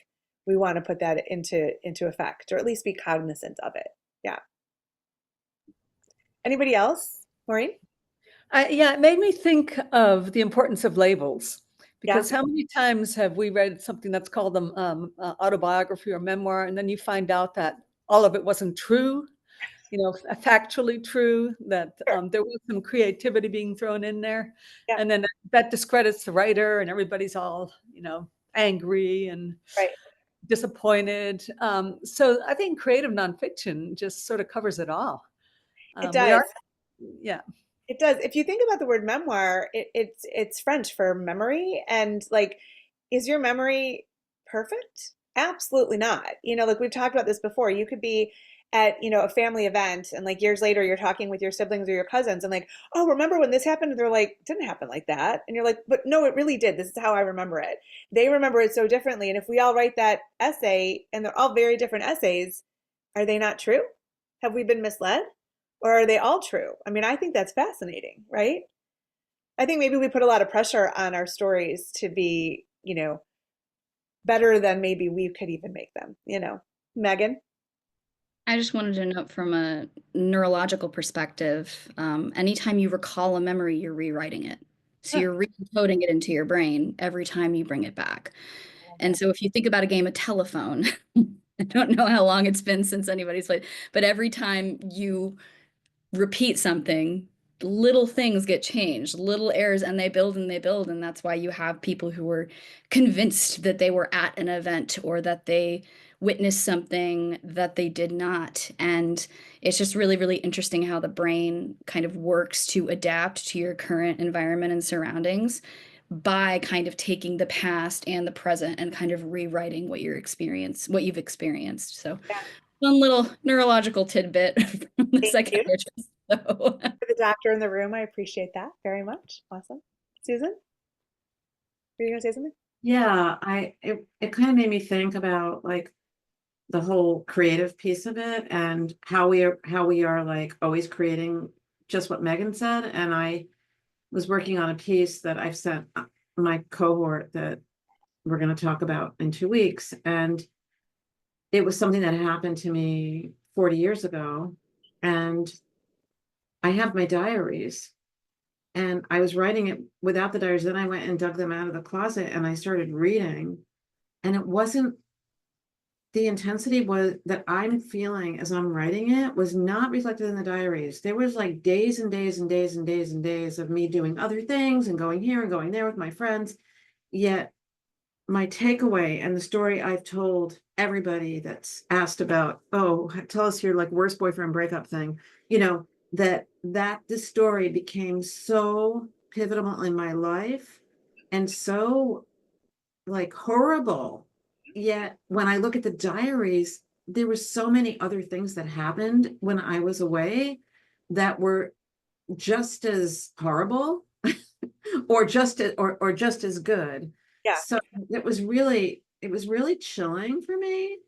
Speaker 1: we want to put that into effect, or at least be cognizant of it. Yeah. Anybody else? Maureen?
Speaker 10: Yeah, it made me think of the importance of labels. Because
Speaker 1: Yeah.
Speaker 10: how many times have we read something that's called autobiography or memoir, and then you find out that all of it wasn't true, factually true, that
Speaker 1: Sure.
Speaker 10: there was some creativity being thrown in there.
Speaker 1: Yeah.
Speaker 10: And then that discredits the writer, and everybody's all, angry and
Speaker 1: Right.
Speaker 10: disappointed. So I think creative nonfiction just sort of covers it all.
Speaker 1: It does.
Speaker 10: Yeah.
Speaker 1: It does. If you think about the word memoir, it's French for memory. And like, is your memory perfect? Absolutely not. Like we've talked about this before. You could be at, a family event, and like years later you're talking with your siblings or your cousins and like, oh, remember when this happened? And they're like, it didn't happen like that. And you're like, but no, it really did. This is how I remember it. They remember it so differently. And if we all write that essay, and they're all very different essays, are they not true? Have we been misled? Or are they all true? I mean, I think that's fascinating, right? I think maybe we put a lot of pressure on our stories to be, better than maybe we could even make them, Megan?
Speaker 6: I just wanted to note from a neurological perspective, anytime you recall a memory, you're rewriting it. So you're recoding it into your brain every time you bring it back. And so if you think about a game of telephone, I don't know how long it's been since anybody's played, but every time you repeat something, little things get changed, little errors, and they build and they build. And that's why you have people who were convinced that they were at an event or that they witnessed something that they did not. And it's just really, really interesting how the brain kind of works to adapt to your current environment and surroundings by kind of taking the past and the present and kind of rewriting what you've experienced. So one little neurological tidbit from the psychiatrist. So.
Speaker 1: For the doctor in the room, I appreciate that very much. Awesome. Susan, were you going to say something?
Speaker 3: Yeah, it kind of made me think about like the whole creative piece of it, and how we are like always creating, just what Megan said. And I was working on a piece that I've sent my cohort that we're going to talk about in 2 weeks. And it was something that happened to me 40 years ago. And I have my diaries, and I was writing it without the diaries. Then I went and dug them out of the closet and I started reading. And it wasn't, the intensity was that I'm feeling as I'm writing it was not reflected in the diaries. There was like days and days and days and days and days of me doing other things and going here and going there with my friends. Yet my takeaway, and the story I've told everybody that's asked about, oh, tell us your like worst boyfriend breakup thing, that this story became so pivotal in my life and so like horrible. Yet when I look at the diaries, there were so many other things that happened when I was away that were just as horrible or just as good.
Speaker 1: Yeah.
Speaker 3: So it was really chilling for me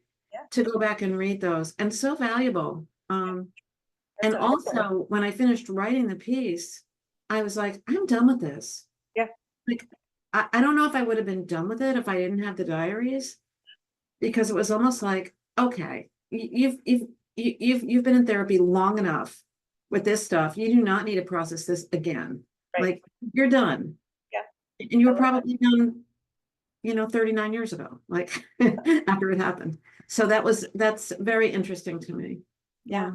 Speaker 3: to go back and read those, and so valuable. And also when I finished writing the piece, I was like, I'm done with this.
Speaker 1: Yeah.
Speaker 3: Like, I don't know if I would have been done with it if I didn't have the diaries, because it was almost like, okay, you've been in therapy long enough with this stuff, you do not need to process this again.
Speaker 1: Right.
Speaker 3: Like, you're done.
Speaker 1: Yeah.
Speaker 3: And you were
Speaker 1: I love that.
Speaker 3: probably done, 39 years ago, like after it happened. So that's very interesting to me.
Speaker 1: Yeah.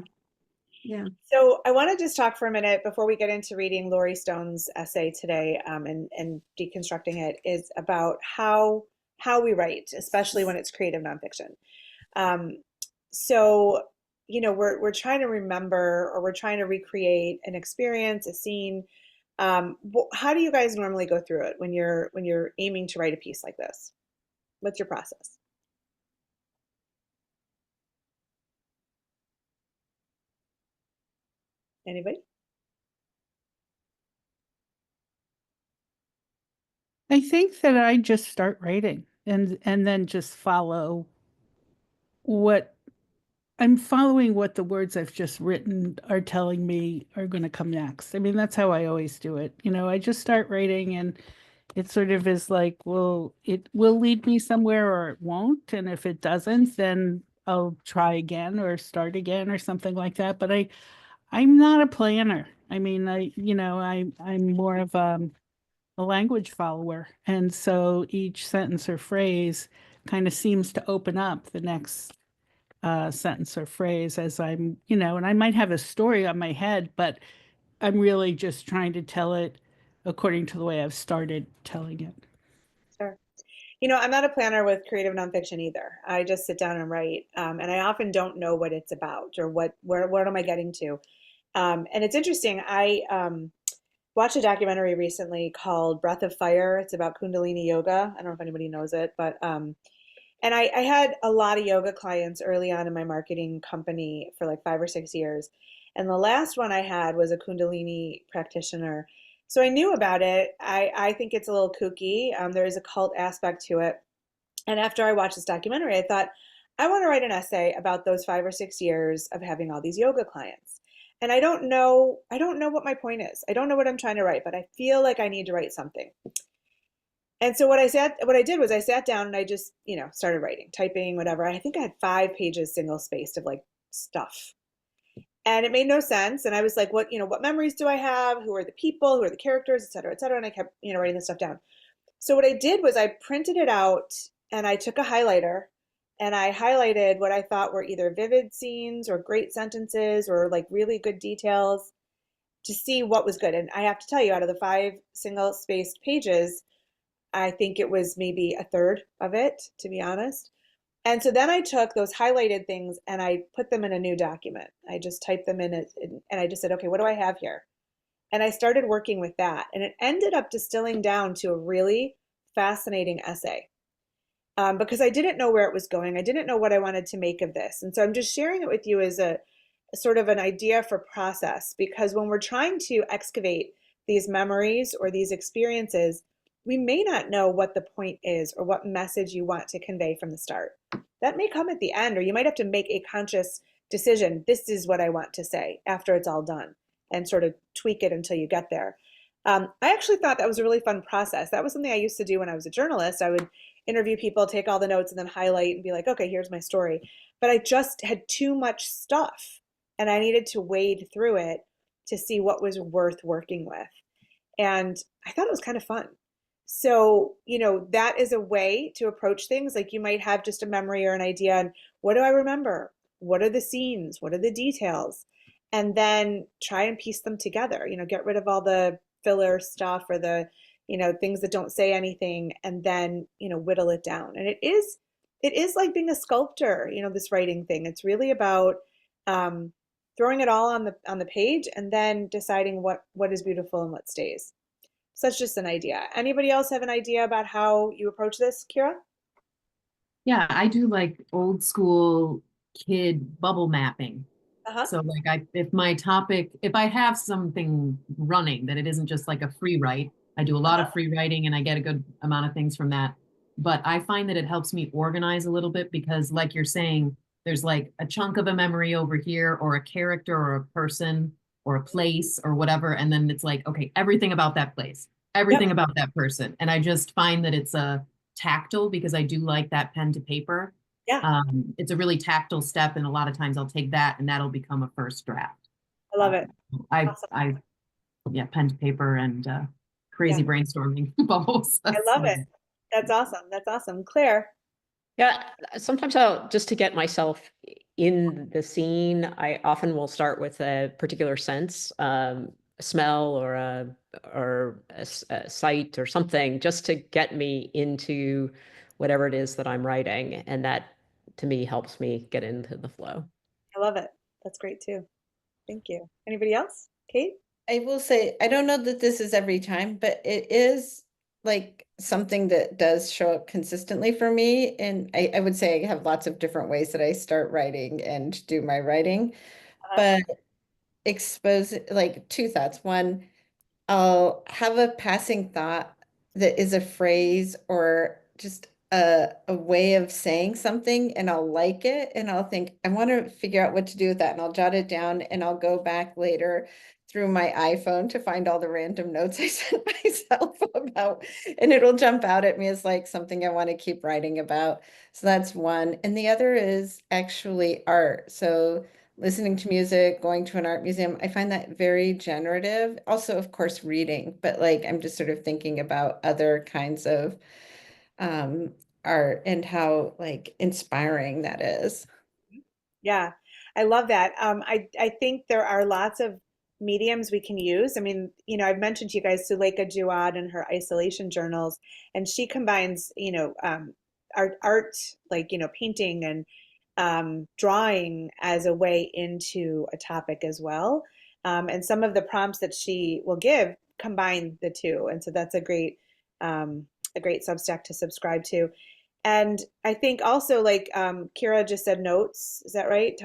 Speaker 3: Yeah.
Speaker 1: So I want to just talk for a minute before we get into reading Laurie Stone's essay today, and deconstructing it, is about how we write, especially when it's creative nonfiction. So, we're trying to remember, or we're trying to recreate an experience, a scene. How do you guys normally go through it when you're aiming to write a piece like this? What's your process? Anybody?
Speaker 7: I think that I just start writing and then just follow what I'm following, what the words I've just written are telling me are going to come next. I mean, that's how I always do it. I just start writing, and it sort of is like, well, it will lead me somewhere or it won't. And if it doesn't, then I'll try again or start again or something like that. But I'm not a planner. I mean, I'm more of a language follower. And so each sentence or phrase kind of seems to open up the next sentence or phrase as I'm, and I might have a story on my head, but I'm really just trying to tell it according to the way I've started telling it.
Speaker 1: Sure. I'm not a planner with creative nonfiction either. I just sit down and write, and I often don't know what it's about or what am I getting to. And it's interesting. I watched a documentary recently called Breath of Fire. It's about Kundalini yoga. I don't know if anybody knows it, but and I had a lot of yoga clients early on in my marketing company for like 5 or 6 years. And the last one I had was a Kundalini practitioner. So I knew about it. I think it's a little kooky. There is a cult aspect to it. And after I watched this documentary, I thought, I want to write an essay about those 5 or 6 years of having all these yoga clients. And I don't know what my point is. I don't know what I'm trying to write, but I feel like I need to write something. And so what I did was I sat down and I just, started writing, typing, whatever. I think I had 5 pages single spaced of like stuff. And it made no sense. And I was like, what memories do I have? Who are the people? Who are the characters, et cetera, et cetera. And I kept, writing this stuff down. So what I did was I printed it out and I took a highlighter and I highlighted what I thought were either vivid scenes or great sentences or like really good details to see what was good. And I have to tell you, out of the 5 single spaced pages, I think it was maybe a third of it, to be honest. And so then I took those highlighted things and I put them in a new document. I just typed them in it and I just said, okay, what do I have here? And I started working with that. And it ended up distilling down to a really fascinating essay because I didn't know where it was going. I didn't know what I wanted to make of this. And so I'm just sharing it with you as a sort of an idea for process, because when we're trying to excavate these memories or these experiences, we may not know what the point is or what message you want to convey from the start. That may come at the end, or you might have to make a conscious decision. This is what I want to say after it's all done, and sort of tweak it until you get there. I actually thought that was a really fun process. That was something I used to do when I was a journalist. I would interview people, take all the notes, and then highlight and be like, okay, here's my story. But I just had too much stuff, and I needed to wade through it to see what was worth working with. And I thought it was kind of fun. So, that is a way to approach things. Like you might have just a memory or an idea, and what do I remember? What are the scenes? What are the details? And then try and piece them together, get rid of all the filler stuff or the, things that don't say anything, and then, whittle it down. And it is like being a sculptor, this writing thing. It's really about throwing it all on the page and then deciding what is beautiful and what stays. So that's just an idea. Anybody else have an idea about how you approach this, Kira?
Speaker 8: Yeah, I do like old school kid bubble mapping.
Speaker 1: Uh-huh.
Speaker 8: So like if I have something running that it isn't just like a free write, I do a lot of free writing and I get a good amount of things from that. But I find that it helps me organize a little bit because like you're saying, there's like a chunk of a memory over here or a character or a person or a place or whatever. And then it's like, okay, everything about that place, everything about that person. And I just find that it's a tactile because I do like that pen to paper.
Speaker 1: Yeah.
Speaker 8: It's a really tactile step. And a lot of times I'll take that and that'll become a first draft.
Speaker 1: I love it.
Speaker 8: I,
Speaker 1: Awesome.
Speaker 8: I, yeah, pen to paper and crazy
Speaker 1: Yeah.
Speaker 8: brainstorming bubbles.
Speaker 1: I love it. That's awesome. That's awesome. Claire.
Speaker 4: Yeah, sometimes I'll just to get myself in the scene, I often will start with a particular sense, a smell or a sight or something, just to get me into whatever it is that I'm writing. And that to me helps me get into the flow.
Speaker 1: I love it. That's great too. Thank you. Anybody else? Kate?
Speaker 9: I will say, I don't know that this is every time, but it is like something that does show up consistently for me. And I would say I have lots of different ways that I start writing and do my writing, but expose like two thoughts. One, I'll have a passing thought that is a phrase or just a way of saying something, and I'll like it and I'll think, I want to figure out what to do with that. And I'll jot it down and I'll go back later through my iPhone to find all the random notes I sent myself about, and it'll jump out at me as like something I want to keep writing about. So that's one. And the other is actually art. So listening to music, going to an art museum, I find that very generative. Also, of course, reading, but like I'm just sort of thinking about other kinds of art and how like inspiring that is.
Speaker 1: Yeah, I love that. I think there are lots of mediums we can use. I mean, I've mentioned to you guys Suleika Jawad and her isolation journals, and she combines, art like, painting and drawing as a way into a topic as well. And some of the prompts that she will give combine the two, and so that's a great Substack to subscribe to. And I think also like Kira just said notes, is that right?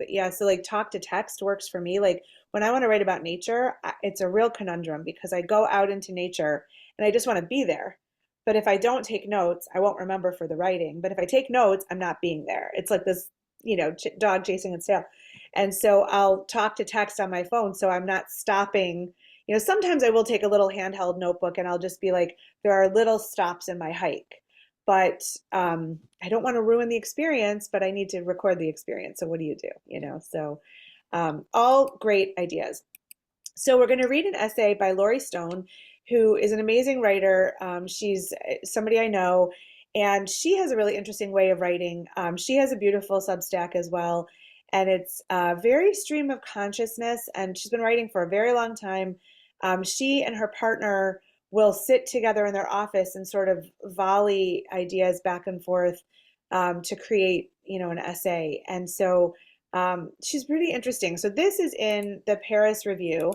Speaker 1: Yeah, so like talk to text works for me. Like when I want to write about nature, it's a real conundrum because I go out into nature and I just want to be there. But if I don't take notes, I won't remember for the writing. But if I take notes, I'm not being there. It's like this, dog chasing its tail. And so I'll talk to text on my phone so I'm not stopping. Sometimes I will take a little handheld notebook and I'll just be like, there are little stops in my hike. But I don't want to ruin the experience, but I need to record the experience. So what do? So all great ideas. So we're going to read an essay by Laurie Stone, who is an amazing writer. She's somebody I know, and she has a really interesting way of writing. She has a beautiful Substack as well, and it's very stream of consciousness, and she's been writing for a very long time. She and her partner will sit together in their office and sort of volley ideas back and forth to create, an essay. And so she's pretty interesting. So this is in the Paris Review,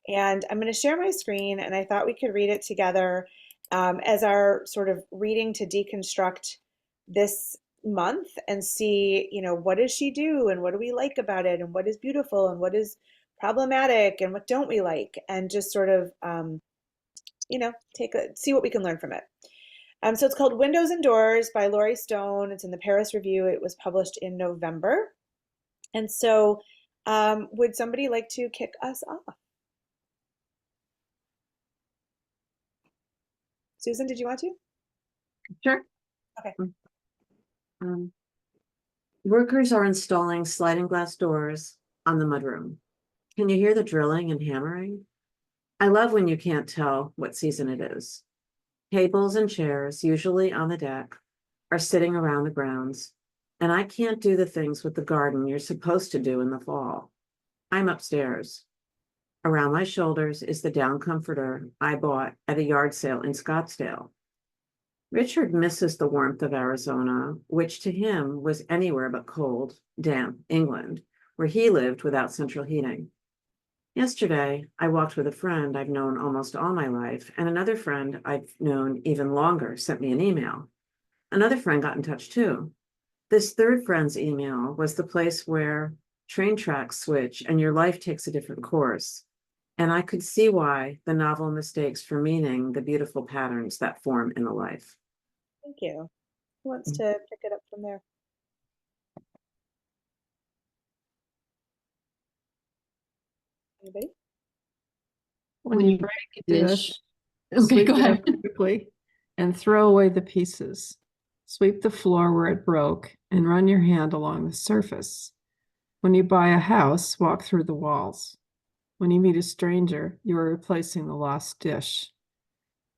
Speaker 1: and I'm going to share my screen, and I thought we could read it together as our sort of reading to deconstruct this month and see, what does she do and what do we like about it and what is beautiful and what is problematic and what don't we like, and just sort of, see what we can learn from it. So it's called Windows and Doors by Laurie Stone. It's in the Paris Review. It was published in November. And so would somebody like to kick us off? Susan, did you want to?
Speaker 3: Sure.
Speaker 1: Okay.
Speaker 3: Workers are installing sliding glass doors on the mudroom. Can you hear the drilling and hammering? I love when you can't tell what season it is. Tables and chairs, usually on the deck, are sitting around the grounds, and I can't do the things with the garden you're supposed to do in the fall. I'm upstairs. Around my shoulders is the down comforter I bought at a yard sale in Scottsdale. Richard misses the warmth of Arizona, which to him was anywhere but cold, damp England, where he lived without central heating. Yesterday, I walked with a friend I've known almost all my life, and another friend I've known even longer sent me an email. Another friend got in touch too. This third friend's email was the place where train tracks switch and your life takes a different course. And I could see why the novel mistakes for meaning the beautiful patterns that form in a life.
Speaker 1: Thank you. Who wants to pick it up from there? Anybody?
Speaker 11: When you break a dish, okay, go ahead. Quickly and throw away the pieces. Sweep the floor where it broke and run your hand along the surface. When you buy a house, walk through the walls. When you meet a stranger, you are replacing the lost dish.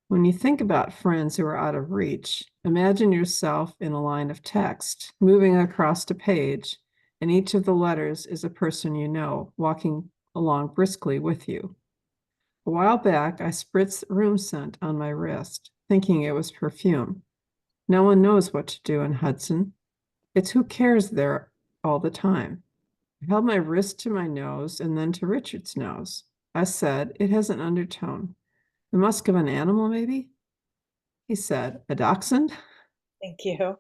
Speaker 11: When you think about friends who are out of reach, imagine yourself in a line of text, moving across a page, and each of the letters is a person you know, walking along briskly with you. A while back, I spritzed room scent on my wrist, thinking it was perfume. No one knows what to do in Hudson. It's who cares there all the time. I held my wrist to my nose and then to Richard's nose. I said, it has an undertone. The musk of an animal, maybe? He said, a dachshund?
Speaker 1: Thank you.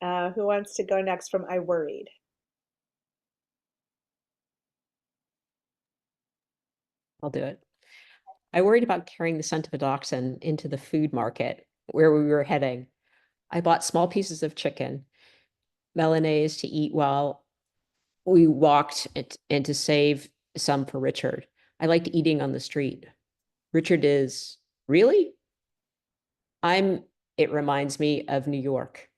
Speaker 1: Who wants to go next from I Worried?
Speaker 4: I'll do it. I worried about carrying the scent of a dachshund into the food market where we were heading. I bought small pieces of chicken, Milanese to eat while we walked and to save some for Richard. I liked eating on the street. Richard is, really? It reminds me of New York.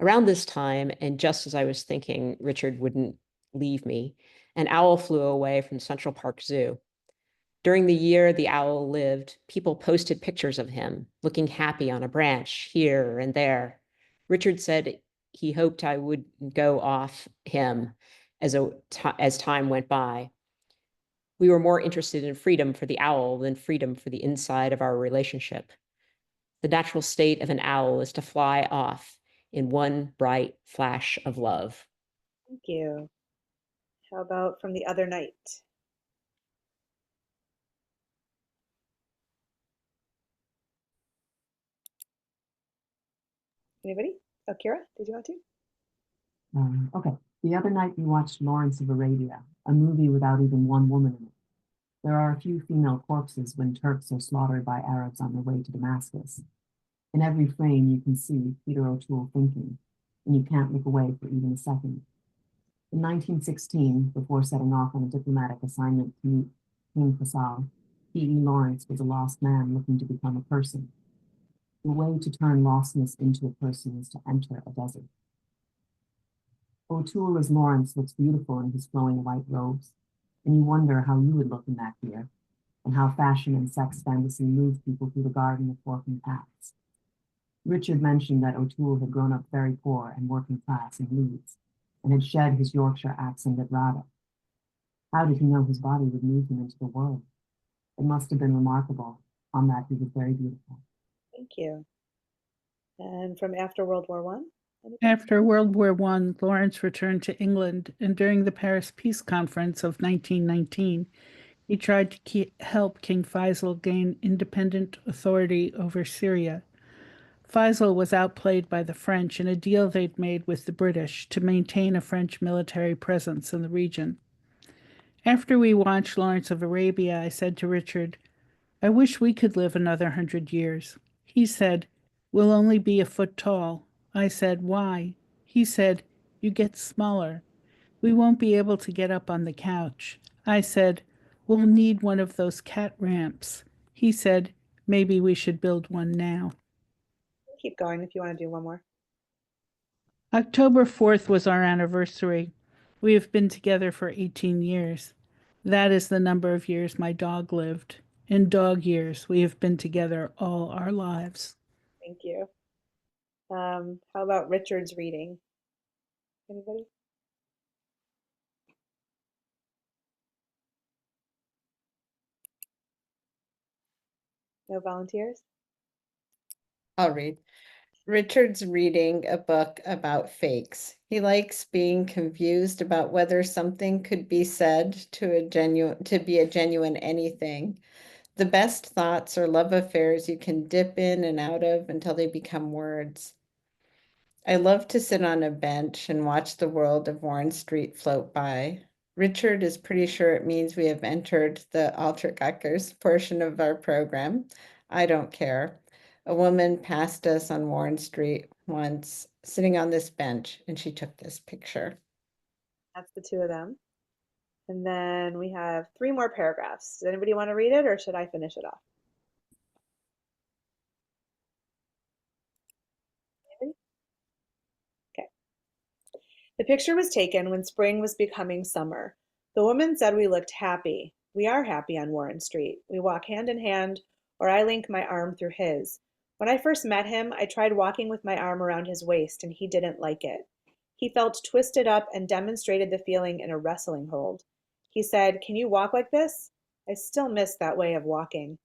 Speaker 4: Around this time, and just as I was thinking Richard wouldn't leave me, an owl flew away from Central Park Zoo. During the year the owl lived, people posted pictures of him, looking happy on a branch here and there. Richard said he hoped I would go off him as time went by. We were more interested in freedom for the owl than freedom for the inside of our relationship. The natural state of an owl is to fly off in one bright flash of love.
Speaker 1: Thank you. How about From the Other Night? Anybody? Oh, Kira, did you want to?
Speaker 8: Okay. The other night we watched Lawrence of Arabia, a movie without even one woman in it. There are a few female corpses when Turks are slaughtered by Arabs on their way to Damascus. In every frame you can see Peter O'Toole thinking, and you can't look away for even a second. In 1916, before setting off on a diplomatic assignment to meet King Faisal, P.E. Lawrence was a lost man looking to become a person. The way to turn lostness into a person is to enter a desert. O'Toole as Lawrence looks beautiful in his flowing white robes, and you wonder how you would look in that gear, and how fashion and sex fantasy move people through the garden of forking paths. Richard mentioned that O'Toole had grown up very poor and working class in Leeds, and had shed his Yorkshire accent at Rada. How did he know his body would move him into the world? It must have been remarkable. On that, he was very beautiful.
Speaker 1: Thank you. And from After World War I?
Speaker 7: After World War I, Lawrence returned to England, and during the Paris Peace Conference of 1919, he tried to help King Faisal gain independent authority over Syria. Faisal was outplayed by the French in a deal they'd made with the British to maintain a French military presence in the region. After we watched Lawrence of Arabia, I said to Richard, I wish we could live another 100 years. He said, we'll only be a foot tall. I said, why? He said, you get smaller. We won't be able to get up on the couch. I said, we'll need one of those cat ramps. He said, maybe we should build one now.
Speaker 1: Keep going if you want to do one more.
Speaker 7: October 4th was our anniversary. We have been together for 18 years. That is the number of years my dog lived. In dog years, we have been together all our lives.
Speaker 1: Thank you. How about Richard's reading? Anybody? No volunteers?
Speaker 9: I'll read. Richard's reading a book about fakes. He likes being confused about whether something could be said to be a genuine anything. The best thoughts are love affairs you can dip in and out of until they become words. I love to sit on a bench and watch the world of Warren Street float by. Richard is pretty sure it means we have entered the Altergeckers portion of our program. I don't care. A woman passed us on Warren Street once, sitting on this bench, and she took this picture.
Speaker 1: That's the two of them. And then we have 3 more paragraphs. Does anybody want to read it, or should I finish it off? Anybody? Okay. The picture was taken when spring was becoming summer. The woman said we looked happy. We are happy on Warren Street. We walk hand in hand, or I link my arm through his. When I first met him, I tried walking with my arm around his waist, and he didn't like it. He felt twisted up and demonstrated the feeling in a wrestling hold. He said, "Can you walk like this?" I still miss that way of walking.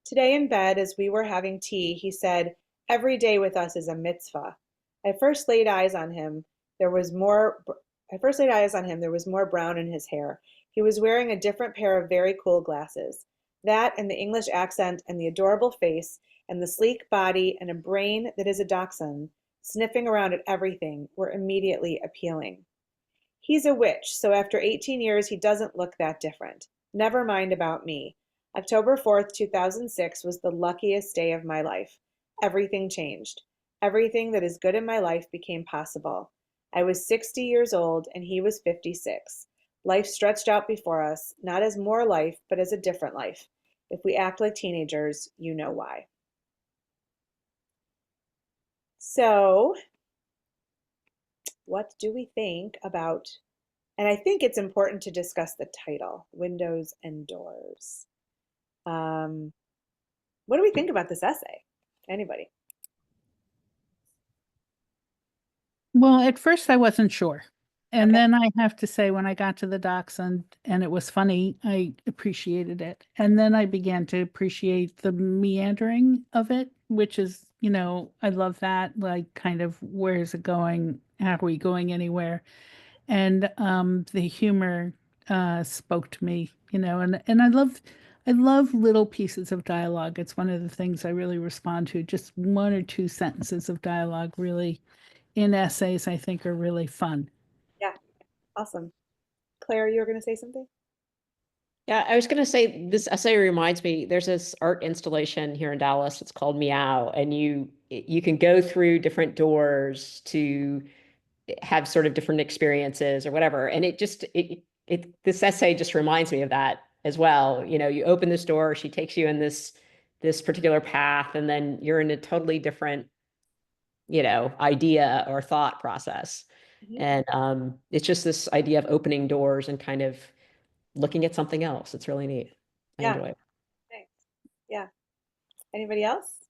Speaker 1: Today in bed, as we were having tea, he said, "Every day with us is a mitzvah." I first laid eyes on him. There was more. I first laid eyes on him. There was more brown in his hair. He was wearing a different pair of very cool glasses. That and the English accent and the adorable face and the sleek body and a brain that is a dachshund, sniffing around at everything, were immediately appealing. He's a witch, so after 18 years he doesn't look that different. Never mind about me. October 4th, 2006 was the luckiest day of my life. Everything changed. Everything that is good in my life became possible. I was 60 years old and he was 56. Life stretched out before us, not as more life, but as a different life. If we act like teenagers, you know why. So, what do we think about, and I think it's important to discuss the title, Windows and Doors. What do we think about this essay? Anybody?
Speaker 7: Well, at first I wasn't sure. And
Speaker 1: Okay.
Speaker 7: then I have to say, when I got to the dachshund and it was funny, I appreciated it. And then I began to appreciate the meandering of it, which is, I love that, like kind of where is it going? How are we going anywhere? And the humor spoke to me, and I love little pieces of dialogue. It's one of the things I really respond to. Just one or two sentences of dialogue really in essays I think are really fun.
Speaker 1: Yeah, awesome. Claire, you were going to say something?
Speaker 4: Yeah, I was going to say this essay reminds me, there's this art installation here in Dallas. It's called Meow, and you can go through different doors to have sort of different experiences or whatever. And this essay just reminds me of that as well. You open this door, she takes you in this particular path, and then you're in a totally different, idea or thought process.
Speaker 1: Mhm.
Speaker 4: And it's just this idea of opening doors and kind of looking at something else. It's really neat. I
Speaker 1: Yeah,
Speaker 4: enjoy it.
Speaker 1: thanks. Yeah. Anybody else?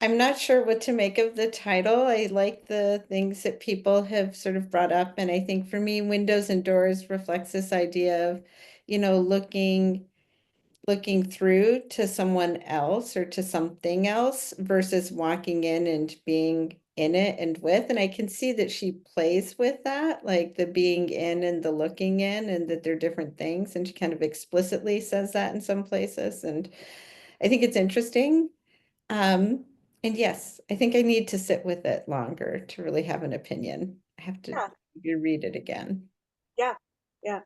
Speaker 9: I'm not sure what to make of the title. I like the things that people have sort of brought up. And I think for me, Windows and Doors reflects this idea of, looking through to someone else or to something else versus walking in and being in it and with. And I can see that she plays with that, like the being in and the looking in, and that they're different things. And she kind of explicitly says that in some places. And I think it's interesting. And yes, I think I need to sit with it longer to really have an opinion. I have to
Speaker 1: Yeah,
Speaker 9: read it again.
Speaker 1: yeah, yeah.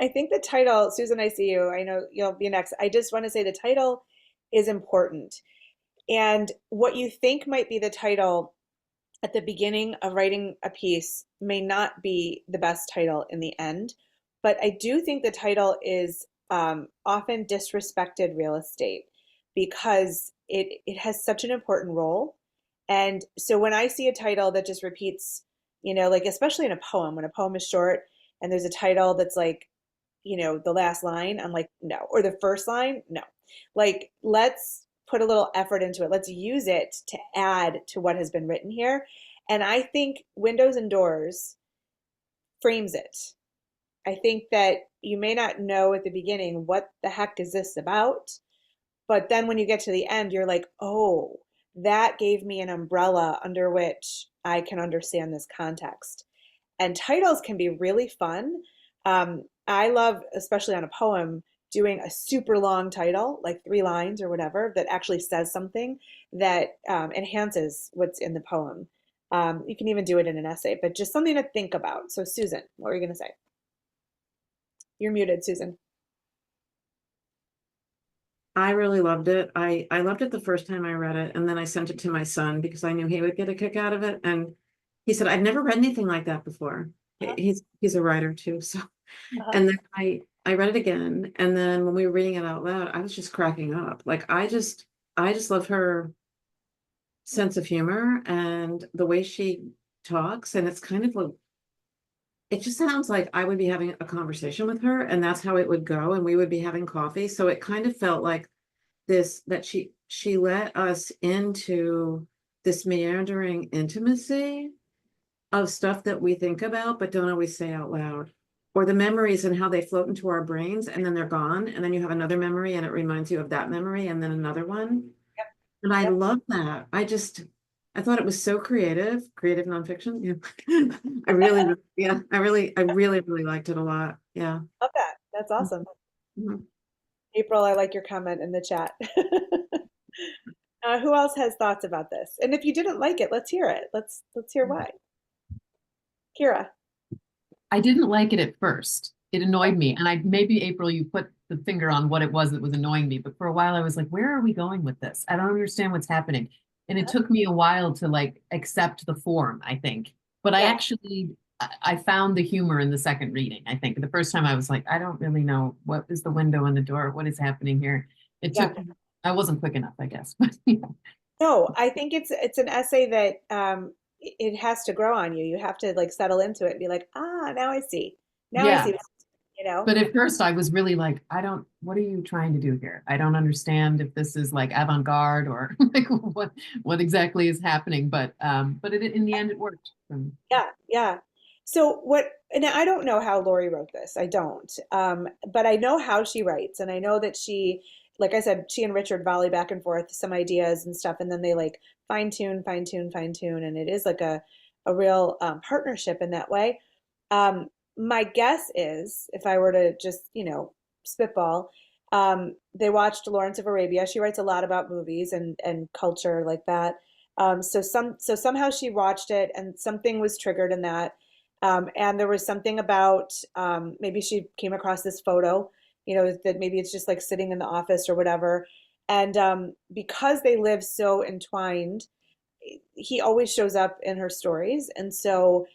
Speaker 1: I think the title, Susan, I see you. I know you'll be next. I just want to say the title is important. And what you think might be the title at the beginning of writing a piece may not be the best title in the end. But I do think the title is often disrespected real estate because it has such an important role. And so when I see a title that just repeats, like especially in a poem, when a poem is short and there's a title that's like, the last line, I'm like, no. Or the first line, no. Like, let's put a little effort into it. Let's use it to add to what has been written here. And I think Windows and Doors frames it. I think that you may not know at the beginning what the heck is this about, but then when you get to the end, you're like, oh, that gave me an umbrella under which I can understand this context. And titles can be really fun. I love, especially on a poem, doing a super long title, like 3 lines or whatever, that actually says something that enhances what's in the poem. You can even do it in an essay, but just something to think about. So, Susan, what were you going to say? You're muted, Susan.
Speaker 3: I really loved it. I loved it the first time I read it, and then I sent it to my son because I knew he would get a kick out of it. And he said, "I've never read anything like that before." He's a writer too, so.
Speaker 1: Uh-huh.
Speaker 3: And then I read it again, and then when we were reading it out loud, I was just cracking up. Like I just love her sense of humor and the way she talks. And it's kind of like, it just sounds like I would be having a conversation with her and that's how it would go. And we would be having coffee. So it kind of felt like this, that she let us into this meandering intimacy of stuff that we think about, but don't always say out loud. Or the memories and how they float into our brains and then they're gone. And then you have another memory and it reminds you of that memory and then another one.
Speaker 1: Yep.
Speaker 3: And I
Speaker 1: Yep.
Speaker 3: love that. I thought it was so creative nonfiction. Yeah. I really, yeah, I really liked it a lot. Yeah.
Speaker 1: Love that. That's awesome.
Speaker 3: Mhm.
Speaker 1: April, I like your comment in the chat. Who else has thoughts about this? And if you didn't like it, let's hear it. Let's hear why. Kira.
Speaker 8: I didn't like it at first. It annoyed me. And maybe April, you put the finger on what it was that was annoying me. But for a while I was like, where are we going with this? I don't understand what's happening. And it took me a while to like accept the form, I think. But I actually, I found the humor in the second reading. I think the first time I was like, I don't really know what is the window in the door. What is happening here? It took, I wasn't quick enough, I guess. But
Speaker 1: No, I think it's an essay that it has to grow on you. You have to like settle into it and be like, now I see. Now I see, you know.
Speaker 8: But at first I was really like, what are you trying to do here? I don't understand if this is like avant-garde or like what exactly is happening. But in the end it worked.
Speaker 1: Yeah. So and I don't know how Lori wrote this. I don't. But I know how she writes. And I know that she, like I said, she and Richard volley back and forth some ideas and stuff. And then they like fine tune. And it is like a real partnership in that way. My guess is, if I were to just, spitball, they watched Lawrence of Arabia. She writes a lot about movies and culture like that. So somehow she watched it and something was triggered in that. And there was something about maybe she came across this photo, that maybe it's just like sitting in the office or whatever. And because they live so entwined, he always shows up in her stories. And so,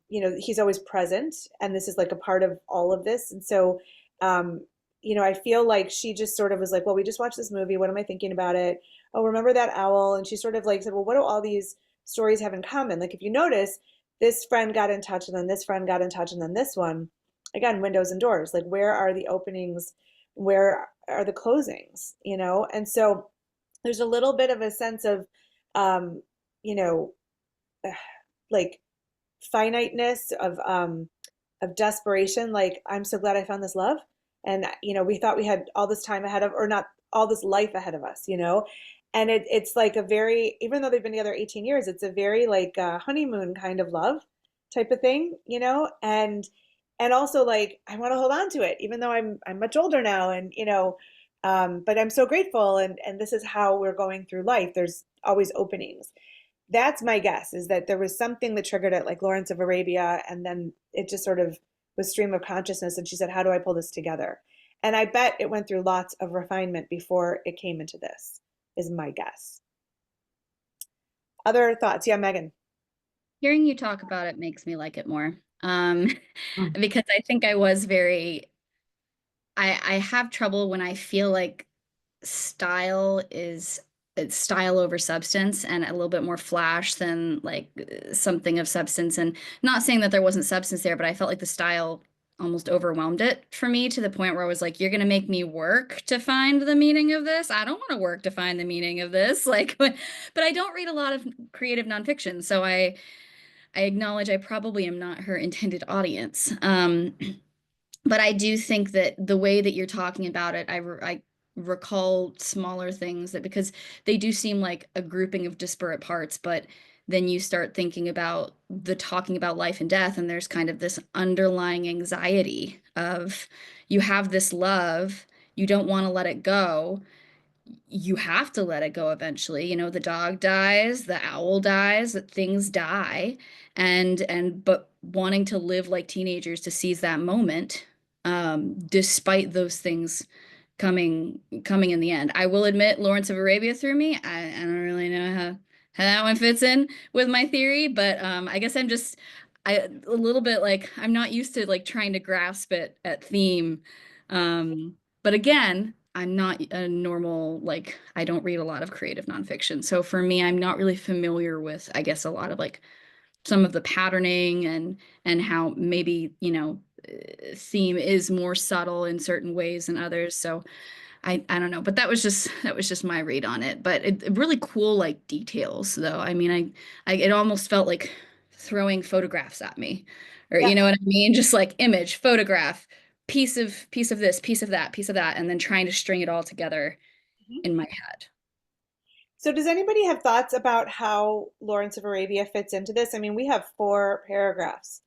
Speaker 1: he's always present. And this is like a part of all of this. And so, I feel like she just sort of was like, well, we just watched this movie. What am I thinking about it? Oh, remember that owl? And she sort of like said, well, what do all these stories have in common? Like, if you notice, this friend got in touch and then this friend got in touch and then this one, again, windows and doors. Like, where are the openings? Where are the closings? And so there's a little bit of a sense of, you know, like finiteness of desperation. Like, I'm so glad I found this love. And, we thought we had all this time ahead of, or not all this life ahead of us, And it's like a very, even though they've been together 18 years, it's a very like honeymoon kind of love type of thing, and also like, I want to hold on to it, even though I'm much older now and, but I'm so grateful. And this is how we're going through life. There's always openings. That's my guess, is that there was something that triggered it, like Lawrence of Arabia. And then it just sort of was stream of consciousness. And she said, how do I pull this together? And I bet it went through lots of refinement before it came into this, is my guess. Other thoughts? Yeah, Megan.
Speaker 6: Hearing you talk about it makes me like it more. Because I think I was I have trouble when I feel like it's style over substance and a little bit more flash than like something of substance. And not saying that there wasn't substance there, but I felt like the style almost overwhelmed it for me, to the point where I was like, you're going to make me work to find the meaning of this. I don't want to work to find the meaning of this. Like, but I don't read a lot of creative nonfiction. So I acknowledge I probably am not her intended audience. But I do think that the way that you're talking about it, I recall smaller things, that because they do seem like a grouping of disparate parts, but then you start thinking about the talking about life and death, and there's kind of this underlying anxiety of, you have this love, you don't want to let it go, you have to let it go eventually. The dog dies, the owl dies, that things die, but wanting to live like teenagers to seize that moment, despite those things coming in the end. I will admit, Lawrence of Arabia threw me. I don't really know how that one fits in with my theory, but I guess I'm just a little bit like, I'm not used to like trying to grasp it at theme. But again, I'm not a normal, like, I don't read a lot of creative nonfiction. So for me, I'm not really familiar with, I guess, a lot of like some of the patterning and how maybe, you know, theme is more subtle in certain ways than others. So I don't know, but that was just my read on it. But it really cool like details though. I mean, I it almost felt like throwing photographs at me, or
Speaker 1: Yeah.
Speaker 6: you know what I mean? Just like image, photograph, piece of this, piece of that, and then trying to string it all together
Speaker 1: Mhm.
Speaker 6: in my head.
Speaker 1: So does anybody have thoughts about how Lawrence of Arabia fits into this? I mean, we have 4 paragraphs.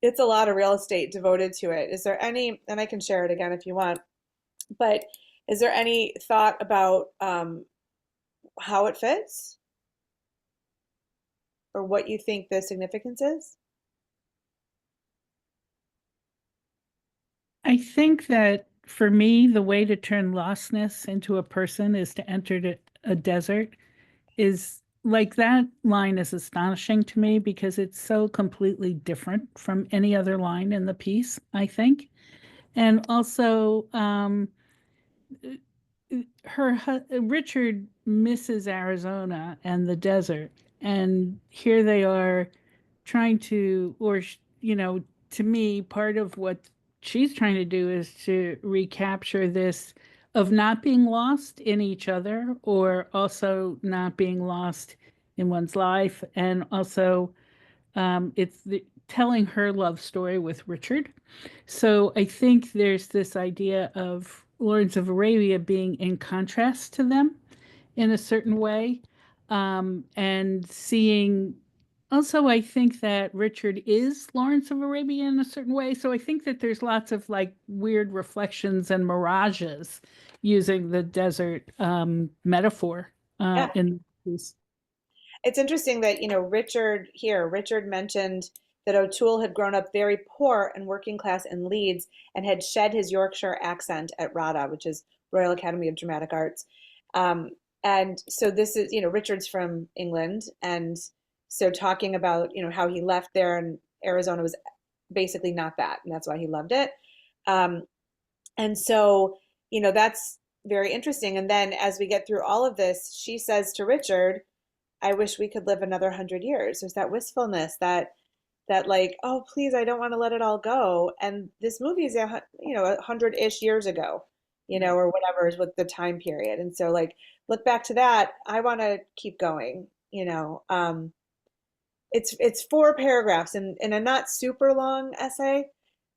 Speaker 1: It's a lot of real estate devoted to it. Is there any, and I can share it again if you want, but is there any thought about how it fits or what you think the significance is?
Speaker 7: I think that for me, the way to turn lostness into a person is to enter a desert. Is like that line is astonishing to me because it's so completely different from any other line in the piece, I think. And also, Richard misses Arizona and the desert, and here they are trying to, to me, part of what she's trying to do is to recapture this of not being lost in each other or also not being lost in one's life. And also, telling her love story with Richard. So I think there's this idea of Lawrence of Arabia being in contrast to them in a certain way. And seeing also, I think that Richard is Lawrence of Arabia in a certain way. So I think that there's lots of like weird reflections and mirages using the desert metaphor
Speaker 1: Yeah.
Speaker 7: in this.
Speaker 1: It's interesting that, Richard mentioned that O'Toole had grown up very poor and working class in Leeds and had shed his Yorkshire accent at RADA, which is Royal Academy of Dramatic Arts. Um, and so this is, Richard's from England. And so talking about, how he left there and Arizona was basically not that. And that's why he loved it. Um, and so, that's very interesting. And then as we get through all of this, she says to Richard, I wish we could live another 100 years. There's that wistfulness, that like, oh, please, I don't want to let it all go. And this movie is 100-ish years ago, or whatever is with the time period. And so like, look back to that. I want to keep going. It's 4 paragraphs in a not super long essay.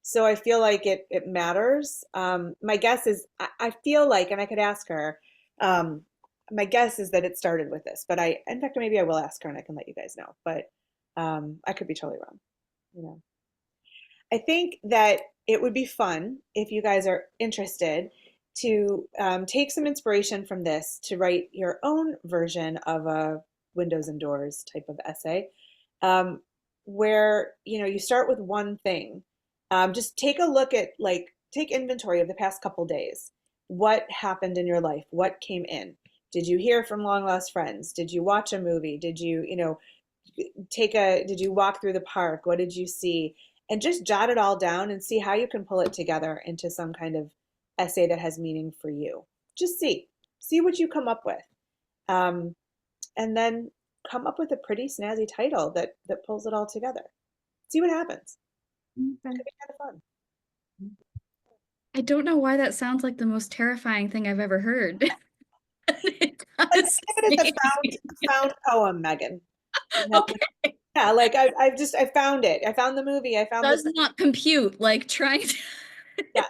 Speaker 1: So I feel like it matters. My guess is I feel like, and I could ask her, my guess is that it started with this, but in fact, maybe I will ask her and I can let you guys know, but I could be totally wrong. I think that it would be fun if you guys are interested to take some inspiration from this to write your own version of a windows and doors type of essay, where you start with one thing. Just take a look at take inventory of the past couple days. What happened in your life? What came in? Did you hear from long lost friends? Did you watch a movie? Did you did you walk through the park? What did you see? And just jot it all down and see how you can pull it together into some kind of essay that has meaning for you. Just see what you come up with. And then come up with a pretty snazzy title that pulls it all together. See what happens. It could be kind of fun.
Speaker 6: I don't know why that sounds like the most terrifying thing I've ever heard. It
Speaker 1: Like,
Speaker 6: does
Speaker 1: think of it as a found poem, Megan.
Speaker 6: Okay.
Speaker 1: Yeah, like I found it. I found the movie. I found
Speaker 6: Does
Speaker 1: the
Speaker 6: not compute, like trying to
Speaker 1: yes.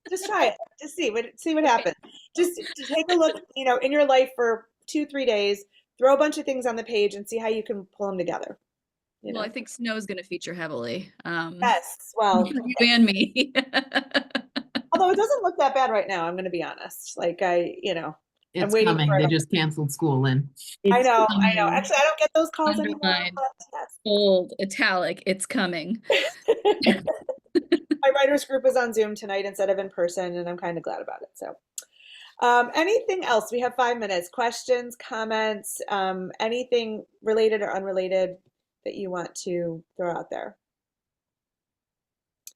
Speaker 1: Just try it. Just see what happens. Just to take a look, in your life for 2-3 days. Throw a bunch of things on the page and see how you can pull them together.
Speaker 6: Well, I think snow is going to feature heavily.
Speaker 1: Yes. Well,
Speaker 6: You and me.
Speaker 1: although it doesn't look that bad right now, I'm going to be honest. Like I'm
Speaker 8: It's
Speaker 1: waiting
Speaker 8: coming.
Speaker 1: for
Speaker 8: They
Speaker 1: it.
Speaker 8: just canceled school, Lynn.
Speaker 1: I
Speaker 6: It's
Speaker 1: know.
Speaker 6: coming.
Speaker 1: Actually, I don't get those calls anymore.
Speaker 6: Underline,
Speaker 1: But yes.
Speaker 6: bold, italic, it's coming.
Speaker 1: My writers group is on Zoom tonight instead of in person, and I'm kind of glad about it. So, anything else? We have 5 minutes. Questions, comments, anything related or unrelated that you want to throw out there?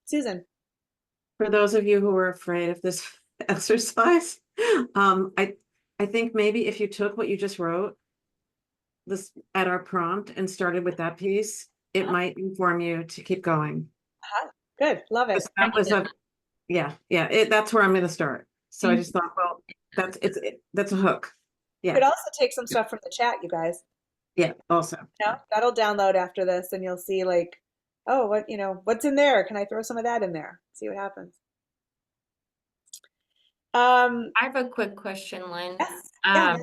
Speaker 1: Susan.
Speaker 3: For those of you who are afraid of this exercise, I think maybe if you took what you just wrote this at our prompt and started with that piece, it might inform you to keep going.
Speaker 1: Good, love it.
Speaker 3: 'Cause that was that's where I'm going to start. So I just thought, well, that's a hook.
Speaker 1: You could
Speaker 3: Yeah,
Speaker 1: also take some stuff from the chat, you guys.
Speaker 3: yeah, also.
Speaker 1: Yeah, that'll download after this, and you'll see like, oh, what's in there? Can I throw some of that in there? See what happens.
Speaker 12: I have a quick question, Lynn.
Speaker 1: Yes, yeah.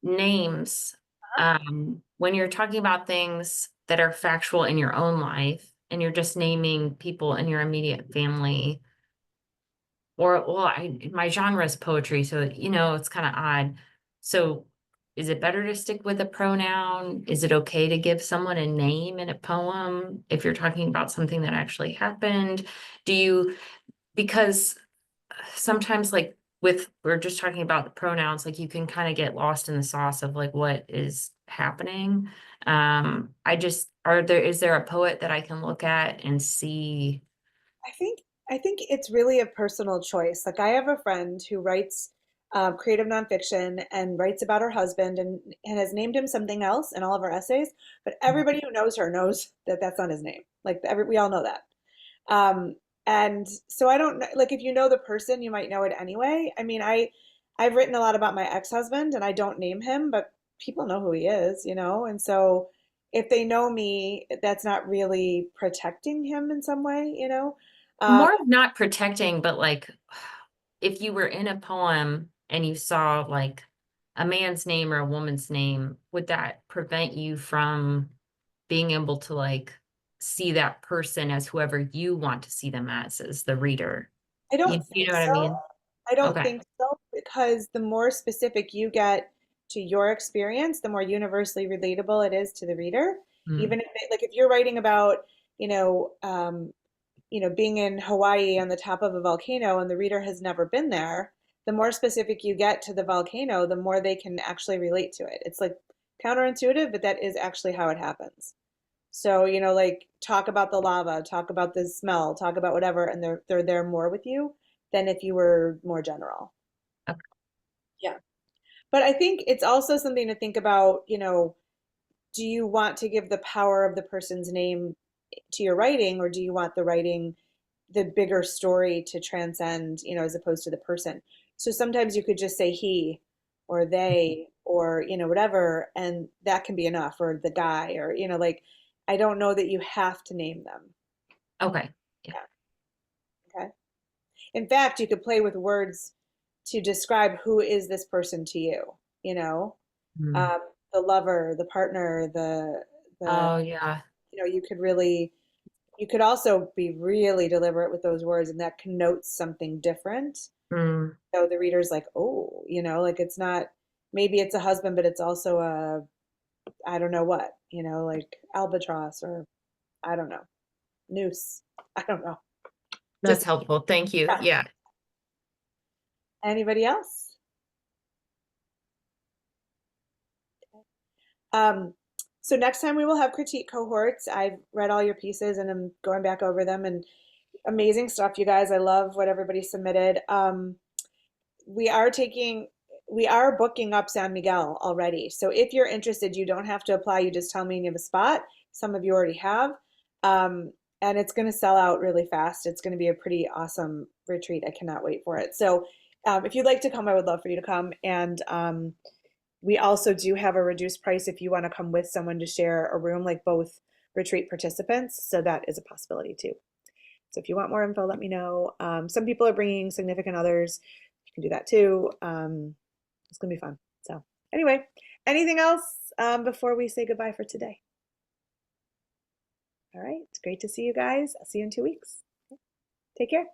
Speaker 12: Names. When you're talking about things that are factual in your own life and you're just naming people in your immediate family, or well, my genre is poetry, so it's kind of odd. So is it better to stick with a pronoun? Is it okay to give someone a name in a poem if you're talking about something that actually happened? Because sometimes like we're just talking about the pronouns, like you can kind of get lost in the sauce of like what is happening. Is there a poet that I can look at and see?
Speaker 1: I think it's really a personal choice. Like I have a friend who writes creative nonfiction and writes about her husband and has named him something else in all of her essays, but everybody who knows her knows that that's not his name. Like we all know that. And so I don't know, like if you know the person, you might know it anyway. I mean, I've written a lot about my ex-husband and I don't name him, but people know who he is, and so if they know me, that's not really protecting him in some way.
Speaker 12: More of not protecting, but like if you were in a poem and you saw like a man's name or a woman's name, would that prevent you from being able to like see that person as whoever you want to see them as the reader?
Speaker 1: I don't
Speaker 12: You
Speaker 1: think
Speaker 12: know what I
Speaker 1: so.
Speaker 12: mean?
Speaker 1: I don't
Speaker 12: Okay.
Speaker 1: think so because the more specific you get to your experience, the more universally relatable it is to the reader.
Speaker 12: Mm.
Speaker 1: Even if like if you're writing about, being in Hawaii on the top of a volcano and the reader has never been there, the more specific you get to the volcano, the more they can actually relate to it. It's like counterintuitive, but that is actually how it happens. So, like talk about the lava, talk about the smell, talk about whatever, and they're there more with you than if you were more general.
Speaker 12: Okay.
Speaker 1: Yeah. But I think it's also something to think about, do you want to give the power of the person's name to your writing, or do you want the writing, the bigger story to transcend, as opposed to the person? So sometimes you could just say he or they or, whatever, and that can be enough, or the guy, or, like, I don't know that you have to name them.
Speaker 12: Okay.
Speaker 1: Yeah. Okay. In fact, you could play with words to describe who is this person to you, you know,
Speaker 12: Mm.
Speaker 1: the lover, the partner, the,
Speaker 12: Oh yeah.
Speaker 1: you could also be really deliberate with those words and that connotes something different.
Speaker 12: Mm.
Speaker 1: So the reader's like, oh, like it's not, maybe it's a husband, but it's also I don't know what, like albatross or I don't know, noose. I don't know.
Speaker 12: That's
Speaker 1: Just,
Speaker 12: helpful. Thank you.
Speaker 1: yeah.
Speaker 12: Yeah.
Speaker 1: Anybody else? So next time we will have critique cohorts. I've read all your pieces and I'm going back over them, and amazing stuff, you guys. I love what everybody submitted. We are booking up San Miguel already. So if you're interested, you don't have to apply. You just tell me and you have a spot. Some of you already have. And it's going to sell out really fast. It's going to be a pretty awesome retreat. I cannot wait for it. So if you'd like to come, I would love for you to come. And we also do have a reduced price if you want to come with someone to share a room, like both retreat participants. So that is a possibility too. So if you want more info, let me know. Some people are bringing significant others. You can do that too. It's going to be fun. So anyway, anything else before we say goodbye for today? All right. It's great to see you guys. I'll see you in 2 weeks. Take care.